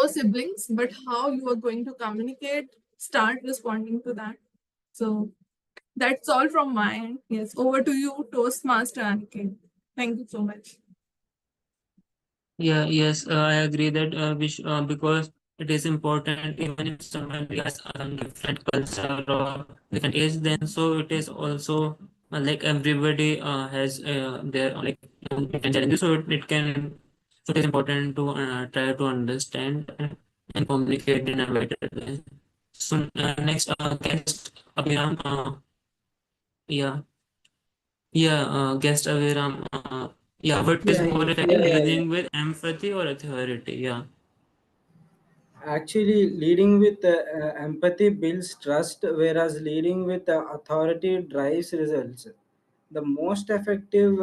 Speaker 6: siblings, but how you are going to communicate, start responding to that. So that's all from my end. Yes, over to you, Toastmaster Aniket. Thank you so much.
Speaker 9: Yeah, yes, I agree that because it is important even if someone has a different culture or different age, then so it is also like everybody has their like different challenges. So it can, so it is important to try to understand and communicate in a better way. So next guest Abhiram, yeah, yeah, guest Abhiram, yeah, what is
Speaker 4: Yeah,
Speaker 9: more
Speaker 4: yeah,
Speaker 9: effective,
Speaker 4: yeah, yeah.
Speaker 9: leading with empathy or authority? Yeah.
Speaker 4: Actually, leading with empathy builds trust, whereas leading with authority drives results. The most effective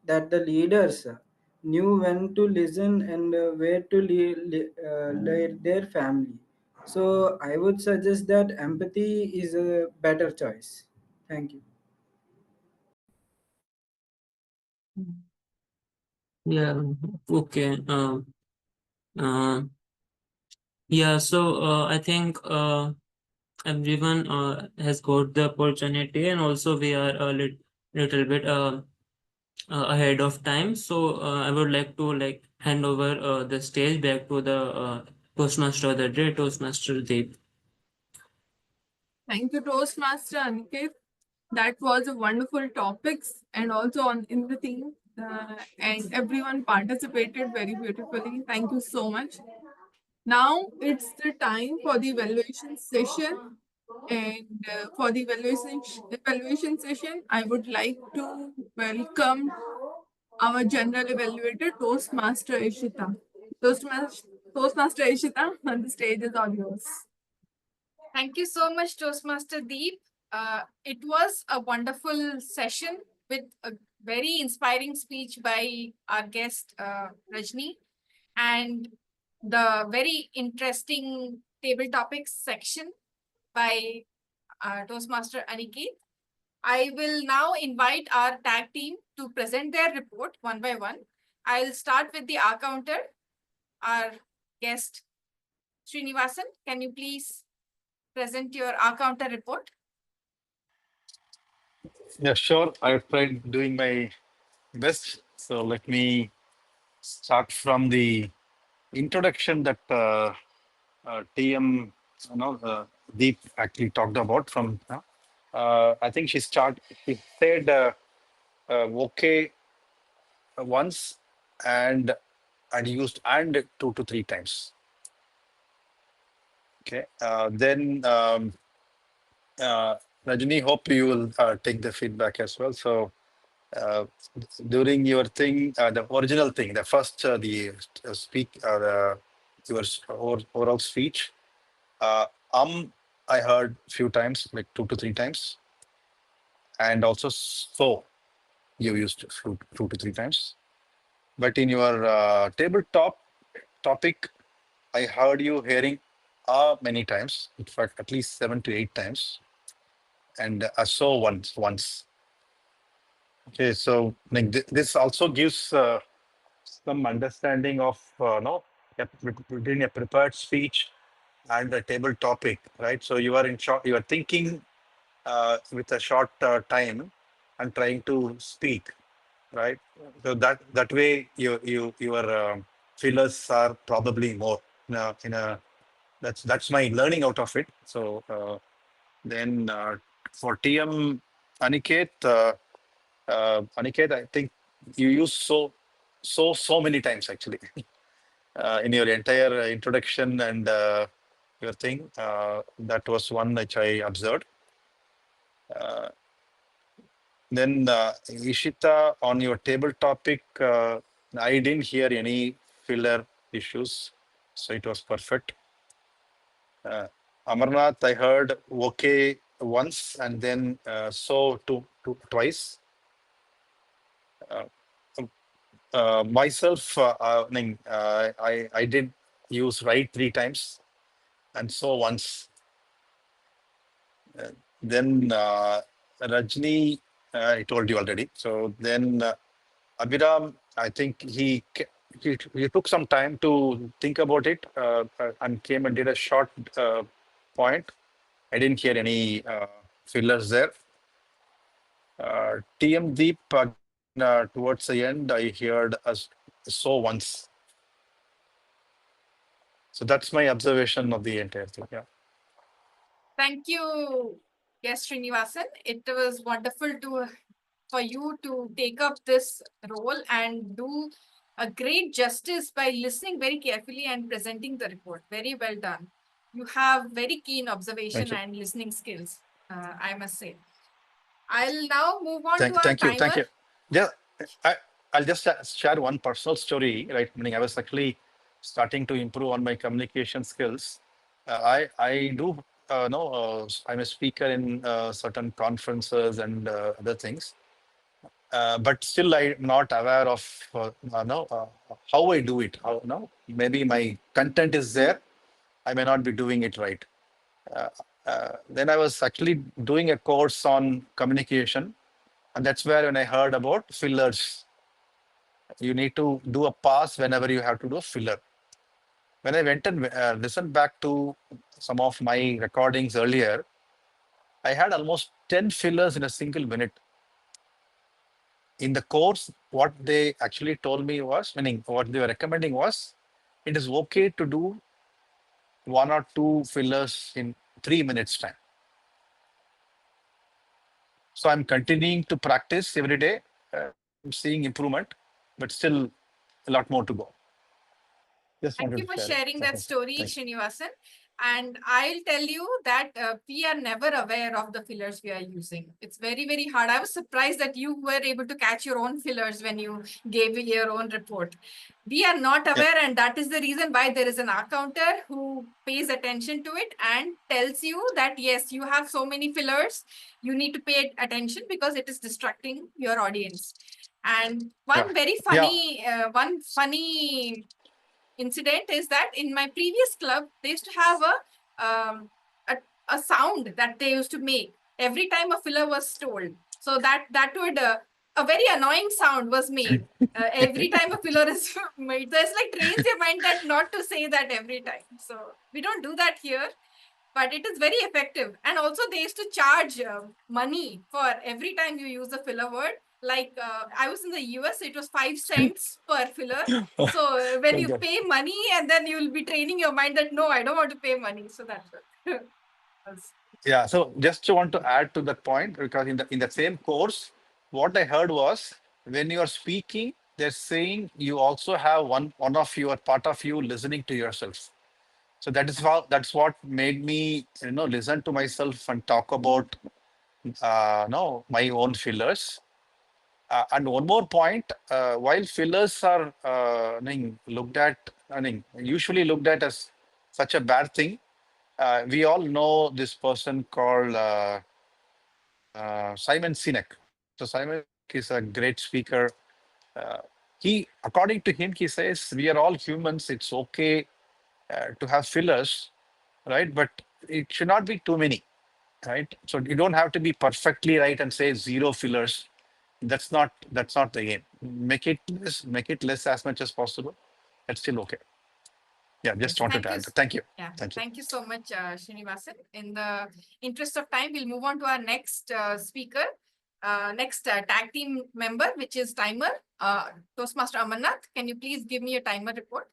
Speaker 4: that the leaders knew when to listen and where to lead their family. So I would suggest that empathy is a better choice. Thank you.
Speaker 9: Yeah, okay. Uh, yeah, so I think everyone has got the opportunity, and also we are a little bit ahead of time. So I would like to like hand over the stage back to the Toastmaster of the day, Toastmaster Deep.
Speaker 6: Thank you, Toastmaster Aniket. That was a wonderful topics and also on in the theme. And everyone participated very beautifully. Thank you so much. Now it's the time for the evaluation session. And for the evaluation session, I would like to welcome our general evaluator, Toastmaster Ishita. Toastmaster Ishita, the stage is all yours.
Speaker 2: Thank you so much, Toastmaster Deep. It was a wonderful session with a very inspiring speech by our guest, Rajni, and the very interesting table topics section by Toastmaster Aniket. I will now invite our tag team to present their report one by one. I'll start with the R counter. Our guest, Srinivasan, can you please present your R counter report?
Speaker 3: Yeah, sure. I've tried doing my best. So let me start from the introduction that TM, Deep actually talked about from. I think she said okay once and used and 2 to 3 times. Okay. Then Rajini, hope you will take the feedback as well. So uh, during your thing, the original thing, the first the your oral speech, uh, I heard few times, like 2 to 3 times, and also so you used 2 to 3 times. But in your tabletop topic, I heard you hearing many times. In fact, at least 7 to 8 times, and so once. Okay, so like this also gives some understanding of between a prepared speech and a table topic, right? So you are in short, you are thinking with a short time and trying to speak, right? So that way your fillers are probably more in a that's my learning out of it. So then for TM Aniket, Aniket, I think you use so many times actually in your entire introduction and your thing. That was one which I observed. Then Ishita, on your table topic, I didn't hear any filler issues, so it was perfect. Amarnath, I heard okay once and then so twice. Myself, I did use right 3 times and so once. Then Rajni, I told you already. So then Abhiram, I think he took some time to think about it and came and did a short point. I didn't hear any fillers there. TM Deep, again, towards the end, I heard us so once. So that's my observation of the entire thing. Yeah.
Speaker 2: Thank you, yes, Srinivasan. It was wonderful for you to take up this role and do a great justice by listening very carefully and presenting the report. Very well done. You have very keen observation
Speaker 3: you.
Speaker 2: and listening skills, I must say. I'll now move on to our
Speaker 3: Thank you.
Speaker 2: timer.
Speaker 3: Thank you. Yeah, I'll just share one personal story. Right, meaning I was actually starting to improve on my communication skills. I do know I'm a speaker in certain conferences and other things, but still I'm not aware of how I do it. How maybe my content is there, I may not be doing it right. Uh, then I was actually doing a course on communication, and that's where when I heard about fillers, you need to do a pause whenever you have to do a filler. When I went and listened back to some of my recordings earlier, I had almost 10 fillers in a single minute. In the course, what they actually told me was, meaning what they were recommending was, it is okay to do 1 or 2 fillers in 3 minutes time. So I'm continuing to practice every day. I'm seeing improvement, but still a lot more to go. Just
Speaker 2: Thank
Speaker 3: wanted
Speaker 2: you
Speaker 3: to
Speaker 2: for
Speaker 3: share it.
Speaker 2: sharing that story,
Speaker 3: Thank you.
Speaker 2: Srinivasan. And I'll tell you that we are never aware of the fillers we are using. It's very, very hard. I was surprised that you were able to catch your own fillers when you gave your own report. We are not aware, and that is the reason why there is an accounter who pays attention to it and tells you that, yes, you have so many fillers. You need to pay attention because it is distracting your audience. And one very funny, one funny incident is that in my previous club, they used to have a a, a sound that they used to make every time a filler was told. So that would a very annoying sound was made every time a filler is made. There's like trains your mind that not to say that every time. So we don't do that here, but it is very effective. And also they used to charge money for every time you use a filler word. Like I was in the US, it was 5 cents per filler. So when you pay money, and then you'll be training your mind that no, I don't want to pay money. So that's it.
Speaker 3: Yeah, so just want to add to that point, because in the same course, what I heard was when you are speaking, they're saying you also have one of your part of you listening to yourself. So that's what made me listen to myself and talk about no my own fillers. And one more point, while fillers are usually looked at as such a bad thing, we all know this person called Simon Sinek. So Simon is a great speaker. Uh, according to him, he says we are all humans. It's okay to have fillers, right? But it should not be too many, right? So you don't have to be perfectly right and say zero fillers. That's not the aim. Make it less as much as possible. That's still okay. Yeah, just wanted to add that. Thank you.
Speaker 2: Yeah,
Speaker 3: Thank you.
Speaker 2: thank you so much, Srinivasan. In the interest of time, we'll move on to our next speaker, next tag team member, which is timer, Toastmaster Amarnath. Can you please give me a timer report?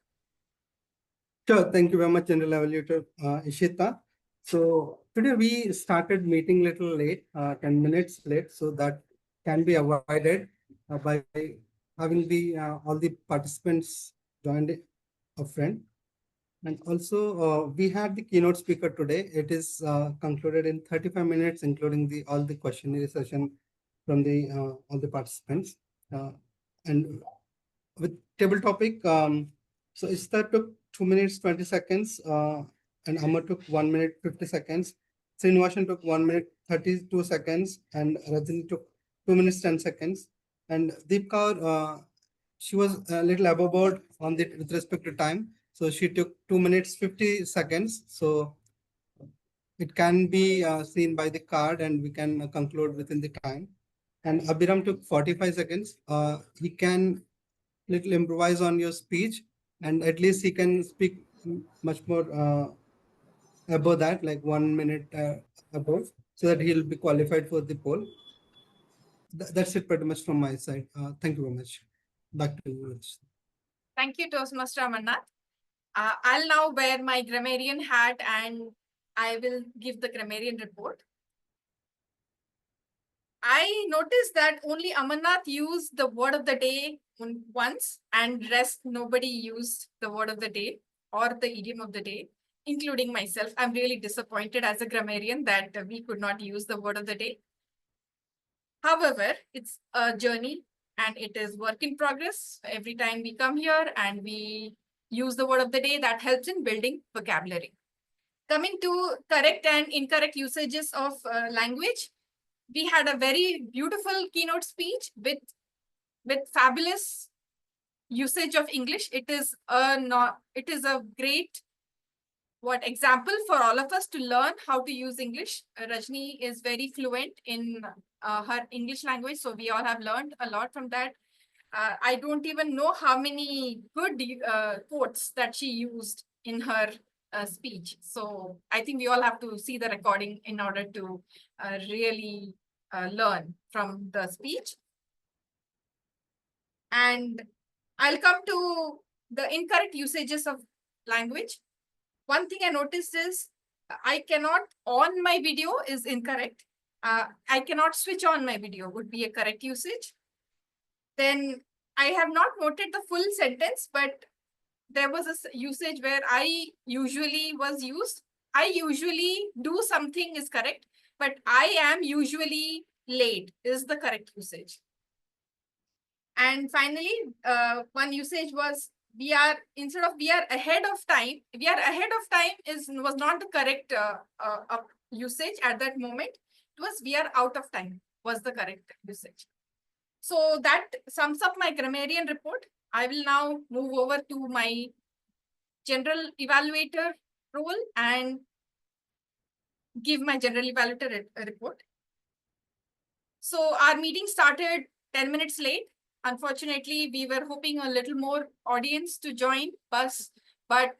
Speaker 1: Sure. Thank you very much, General Evaluator Ishita. So today we started meeting little late, 10 minutes late, so that can be avoided by having all the participants joined upfront. And also, we had the keynote speaker today. It is concluded in 35 minutes, including all the questionnaire session from all the participants. And with table topic, so Ishtar took 2 minutes 20 seconds, and Amar took 1 minute 50 seconds. Srinivasan took 1 minute 32 seconds, and Rajini took 2 minutes 10 seconds. And Deepka, she was a little above board with respect to time. So she took 2 minutes 50 seconds. So it can be seen by the card, and we can conclude within the time. And Abhiram took 45 seconds. He can little improvise on your speech, and at least he can speak much more above that, like 1 minute above, so that he'll be qualified for the poll. That's it pretty much from my side. Thank you very much. Back to you.
Speaker 2: Thank you, Toastmaster Amarnath. I'll now wear my grammarian hat and I will give the grammarian report. I noticed that only Amarnath used the word of the day once, and rest nobody used the word of the day or the idiom of the day, including myself. I'm really disappointed as a grammarian that we could not use the word of the day. However, it's a journey and it is work in progress. Every time we come here and we use the word of the day, that helps in building vocabulary. Coming to correct and incorrect usages of language, we had a very beautiful keynote speech with fabulous usage of English. It is a great example for all of us to learn how to use English. Rajni is very fluent in her English language, so we all have learned a lot from that. I don't even know how many good quotes that she used in her speech. So I think we all have to see the recording in order to really learn from the speech. And I'll come to the incorrect usages of language. One thing I noticed is I cannot on my video is incorrect. I cannot switch on my video would be a correct usage. Then I have not noted the full sentence, but there was a usage where I usually was used. I usually do something is correct, but I am usually late is the correct usage. And finally, one usage was instead of we are ahead of time, we are ahead of time was not the correct usage at that moment. It was we are out of time was the correct usage. So that sums up my grammarian report. I will now move over to my general evaluator role, and give my general evaluator report. So our meeting started 10 minutes late. Unfortunately, we were hoping a little more audience to join us, but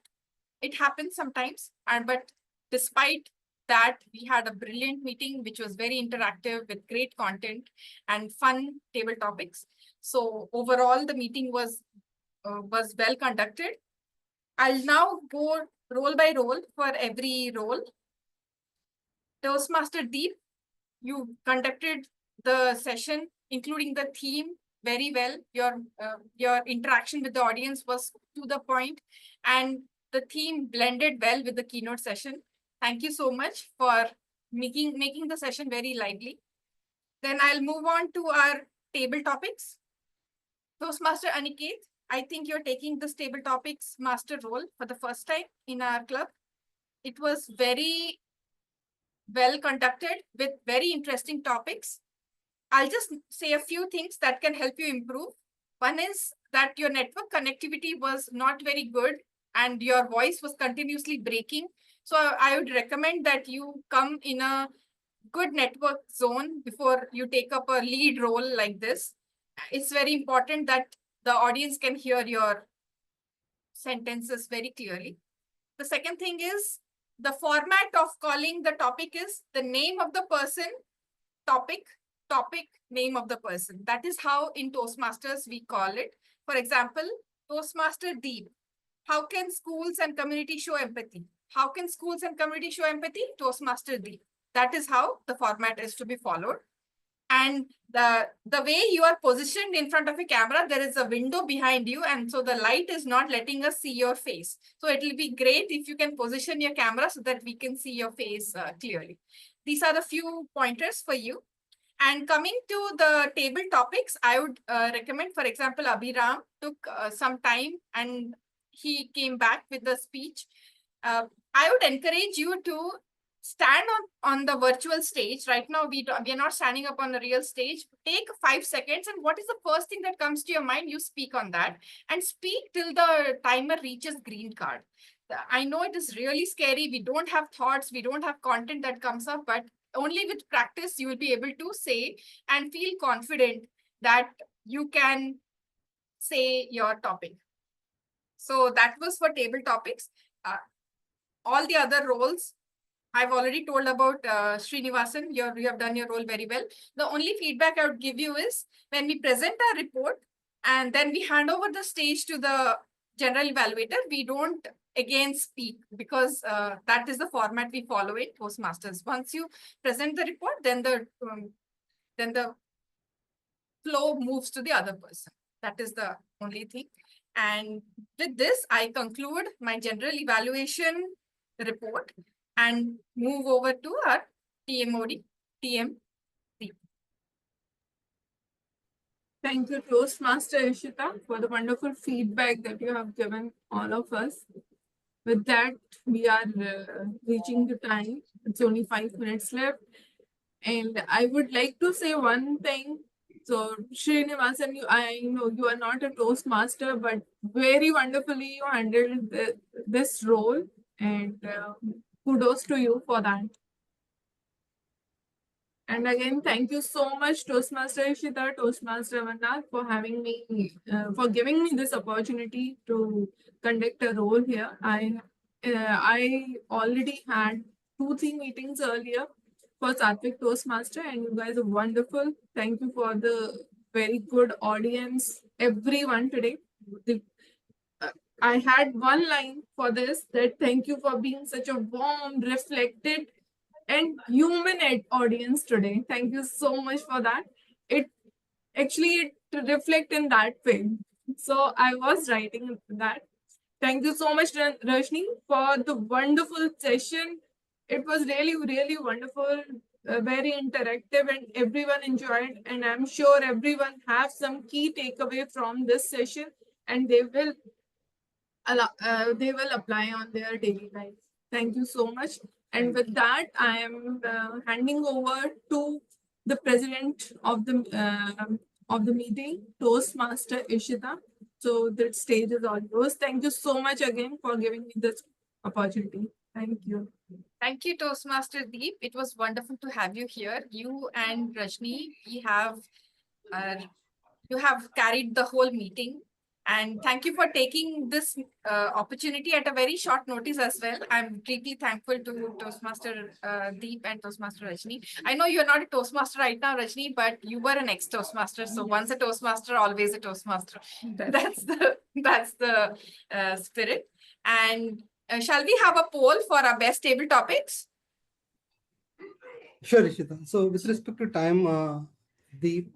Speaker 2: it happens sometimes. But despite that, we had a brilliant meeting, which was very interactive with great content and fun table topics. So overall, the meeting was well conducted. I'll now go role by role for every role. Toastmaster Deep, you conducted the session, including the theme, very well. Your interaction with the audience was to the point, and the theme blended well with the keynote session. Thank you so much for making the session very lively. Then I'll move on to our table topics. Toastmaster Aniket, I think you're taking this table topics master role for the first time in our club. It was very well conducted with very interesting topics. I'll just say a few things that can help you improve. One is that your network connectivity was not very good and your voice was continuously breaking. So I would recommend that you come in a good network zone before you take up a lead role like this. It's very important that the audience can hear your sentences very clearly. The second thing is the format of calling the topic is the name of the person, topic, name of the person. That is how in Toastmasters we call it. For example, Toastmaster Deep. How can schools and community show empathy? How can schools and community show empathy? Toastmaster Deep. That is how the format is to be followed. And the way you are positioned in front of a camera, there is a window behind you. And so the light is not letting us see your face. So it will be great if you can position your camera so that we can see your face clearly. These are the few pointers for you. And coming to the table topics, I would recommend, for example, Abhiram took some time and he came back with the speech. I would encourage you to stand on the virtual stage. Right now, we are not standing up on the real stage. Take 5 seconds and what is the first thing that comes to your mind? You speak on that and speak till the timer reaches green card. I know it is really scary. We don't have thoughts. We don't have content that comes up, but only with practice, you will be able to say and feel confident that you can say your topic. So that was for table topics. All the other roles, I've already told about Srinivasan. You have done your role very well. The only feedback I would give you is when we present our report and then we hand over the stage to the general evaluator, we don't again speak because that is the format we follow in Toastmasters. Once you present the report, then the flow moves to the other person. That is the only thing. And with this, I conclude my general evaluation report and move over to our TMOD, TM.
Speaker 6: Thank you, Toastmaster Ishita, for the wonderful feedback that you have given all of us. With that, we are reaching the time. It's only 5 minutes left. And I would like to say one thing. So, Srinivasan, I know you are not a Toastmaster, but very wonderfully you handled this role. And kudos to you for that. And again, thank you so much, Toastmaster Ishita, Toastmaster Amarnath, for having me, for giving me this opportunity to conduct a role here. I already had 2-3 meetings earlier for Sattvic Toastmaster, and you guys are wonderful. Thank you for the very good audience, everyone today. I had one line for this, that thank you for being such a warm, reflected, and human audience today. Thank you so much for that. It reflect in that way. So I was writing that. Thank you so much, Rashni, for the wonderful session. It was really, really wonderful, very interactive, and everyone enjoyed. And I'm sure everyone have some key takeaway from this session, and they will apply on their daily life. Thank you so much. And with that, I am handing over to the president of the meeting, Toastmaster Ishita. So the stage is all yours. Thank you so much again for giving me this opportunity. Thank you.
Speaker 2: Thank you, Toastmaster Deep. It was wonderful to have you here. You and Rajni, you have carried the whole meeting. And thank you for taking this opportunity at a very short notice as well. I'm deeply thankful to Toastmaster Deep and Toastmaster Rajni. I know you're not a Toastmaster right now, Rajni, but you were an ex-Toastmaster. So once a Toastmaster, always a Toastmaster. That's the spirit. And shall we have a poll for our best table topics?
Speaker 1: Sure, Ishita. So with respect to time, Deep,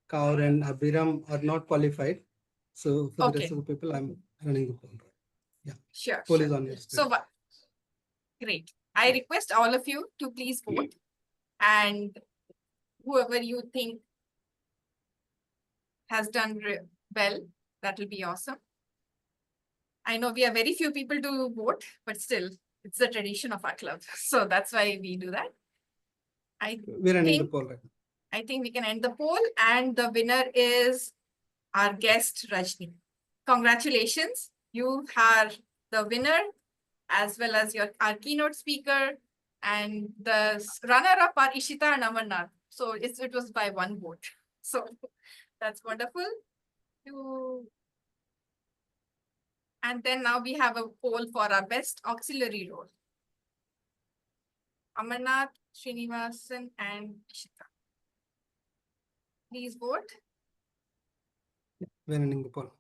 Speaker 1: Kaur and Abhiram are not qualified. So for the rest
Speaker 2: Okay.
Speaker 1: of the people, I'm running the poll. Yeah,
Speaker 2: Sure.
Speaker 1: poll
Speaker 2: sure.
Speaker 1: is on your screen.
Speaker 2: So, great. I request all of you to please vote, and whoever you think has done well, that will be awesome. I know we have very few people to vote, but still, it's the tradition of our club. So that's why we do that.
Speaker 1: We're running the poll right now.
Speaker 2: I think we can end the poll, and the winner is our guest, Rajni. Congratulations. You are the winner, as well as our keynote speaker, and the runner-up are Ishita and Amarnath. So it was by one vote. So that's wonderful. And then now we have a poll for our best auxiliary role. Amarnath, Srinivasan, and Ishita. Please vote.
Speaker 1: We're running the poll.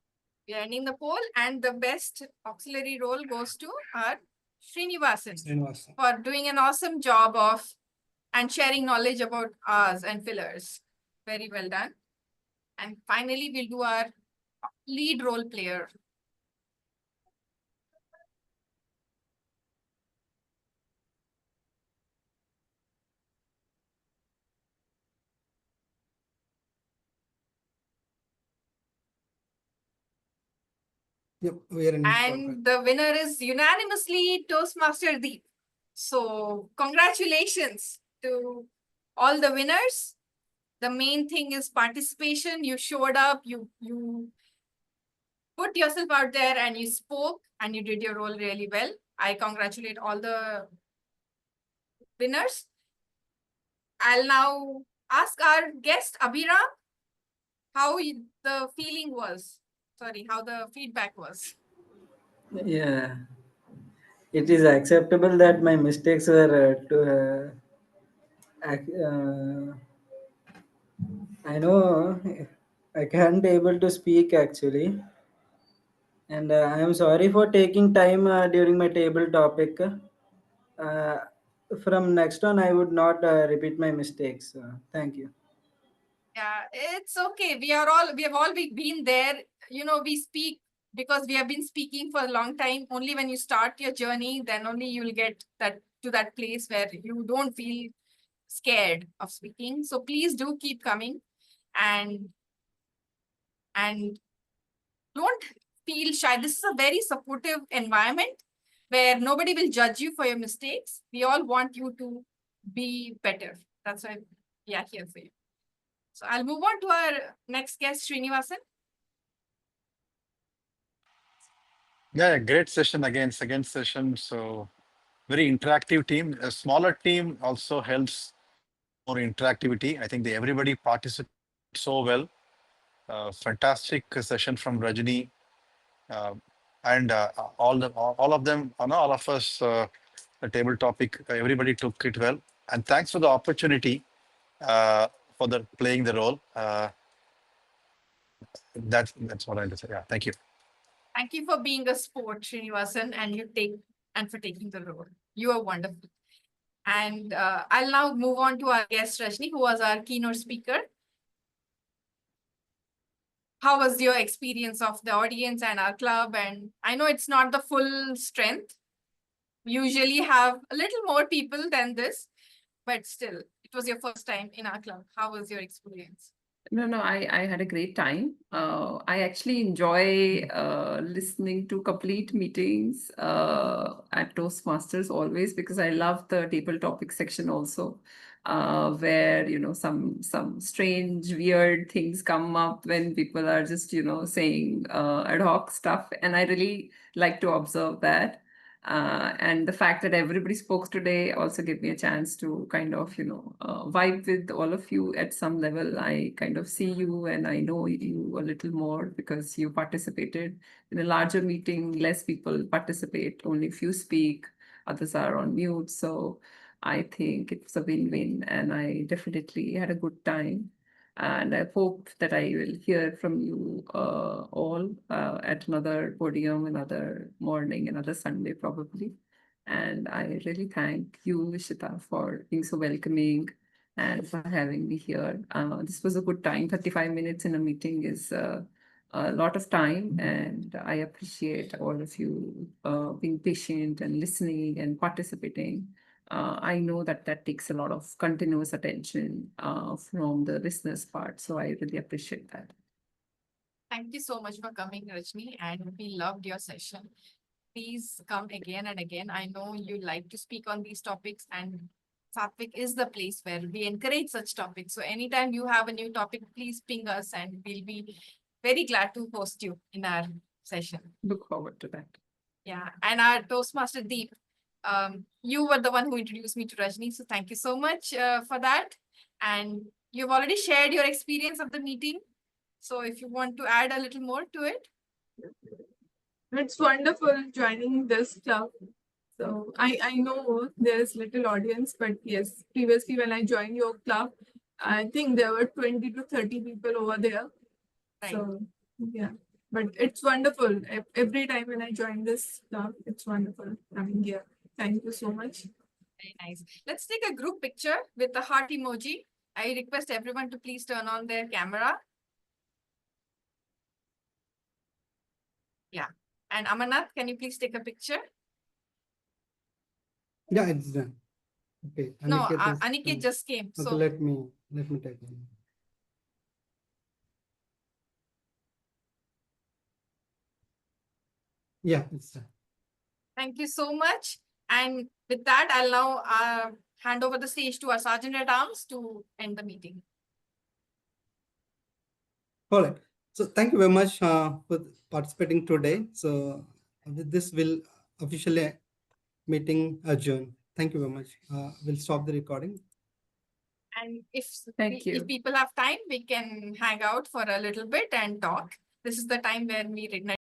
Speaker 2: We are ending the poll, and the best auxiliary role goes to our Srinivasan for doing an awesome job of and sharing knowledge about ours and fillers. Very well done. And finally, we'll do our lead role player.
Speaker 1: Yep, we are in
Speaker 2: And the winner is unanimously Toastmaster Deep. So congratulations to all the winners. The main thing is participation. You showed up, you put yourself out there and you spoke and you did your role really well. I congratulate all the winners. I'll now ask our guest, Abhiram, how the feeling was. Sorry, how the feedback was.
Speaker 4: Yeah, it is acceptable that my mistakes were I know I can't able to speak actually, and I am sorry for taking time during my table topic. From next on, I would not repeat my mistakes. Thank you.
Speaker 2: Yeah, it's okay. We have all been there. You know, we speak because we have been speaking for a long time. Only when you start your journey, then only you will get to that place where you don't feel scared of speaking. So please do keep coming and don't feel shy. This is a very supportive environment where nobody will judge you for your mistakes. We all want you to be better. That's why we are here for you. So I'll move on to our next guest, Srinivasan.
Speaker 3: Yeah, great session again, second session. So very interactive team. A smaller team also helps more interactivity. I think everybody participated so well. Fantastic session from Rajni, and all of them, all of us. The table topic, everybody took it well, and thanks for the opportunity for the playing the role. That's what I have to say. Yeah, thank you.
Speaker 2: Thank you for being a sport, Srinivasan, and for taking the role. You are wonderful. And I'll now move on to our guest, Rajni, who was our keynote speaker. How was your experience of the audience and our club? And I know it's not the full strength. We usually have a little more people than this, but still, it was your first time in our club. How was your experience?
Speaker 7: No, I had a great time. I actually enjoy listening to complete meetings at Toastmasters always because I love the table topic section also, where some strange, weird things come up when people are just saying ad hoc stuff, and I really like to observe that. And the fact that everybody spoke today also gave me a chance to kind of, vibe with all of you at some level. I kind of see you and I know you a little more because you participated in a larger meeting. Less people participate, only few speak, others are on mute. So I think it's a win-win, and I definitely had a good time. And I hope that I will hear from you all at another podium, another morning, another Sunday probably. And I really thank you, Ishita, for being so welcoming and for having me here. This was a good time. 35 minutes in a meeting is a lot of time, and I appreciate all of you being patient and listening and participating. I know that takes a lot of continuous attention from the listeners' part. So I really appreciate that.
Speaker 2: Thank you so much for coming, Rajni, and we loved your session. Please come again and again. I know you like to speak on these topics, and Sattvic is the place where we encourage such topics. So anytime you have a new topic, please ping us and we'll be very glad to host you in our session.
Speaker 7: Look forward to that.
Speaker 2: Yeah, and our Toastmaster Deep, you were the one who introduced me to Rajni, so thank you so much for that. And you've already shared your experience of the meeting. So if you want to add a little more to it.
Speaker 6: It's wonderful joining this club. So I know there's little audience, but yes, previously when I joined your club, I think there were 20 to 30 people over there.
Speaker 2: Right.
Speaker 6: So yeah, but it's wonderful. Every time when I join this club, it's wonderful having here. Thank you so much.
Speaker 2: Very nice. Let's take a group picture with the heart emoji. I request everyone to please turn on their camera. Yeah. And Amarnath, can you please take a picture?
Speaker 1: Yeah, it's done. Okay.
Speaker 2: No,
Speaker 1: Aniket is
Speaker 2: Aniket
Speaker 1: done.
Speaker 2: just came.
Speaker 1: Okay,
Speaker 2: So
Speaker 1: let me take it. Yeah, it's done.
Speaker 2: thank you so much. And with that, I'll now hand over the stage to our Sergeant at Arms to end the meeting.
Speaker 1: All right. So thank you very much for participating today. So with this, we'll officially meeting adjourn. Thank you very much. We'll stop the recording.
Speaker 2: And if
Speaker 7: Thank you.
Speaker 2: if people have time, we can hang out for a little bit and talk. This is the time when we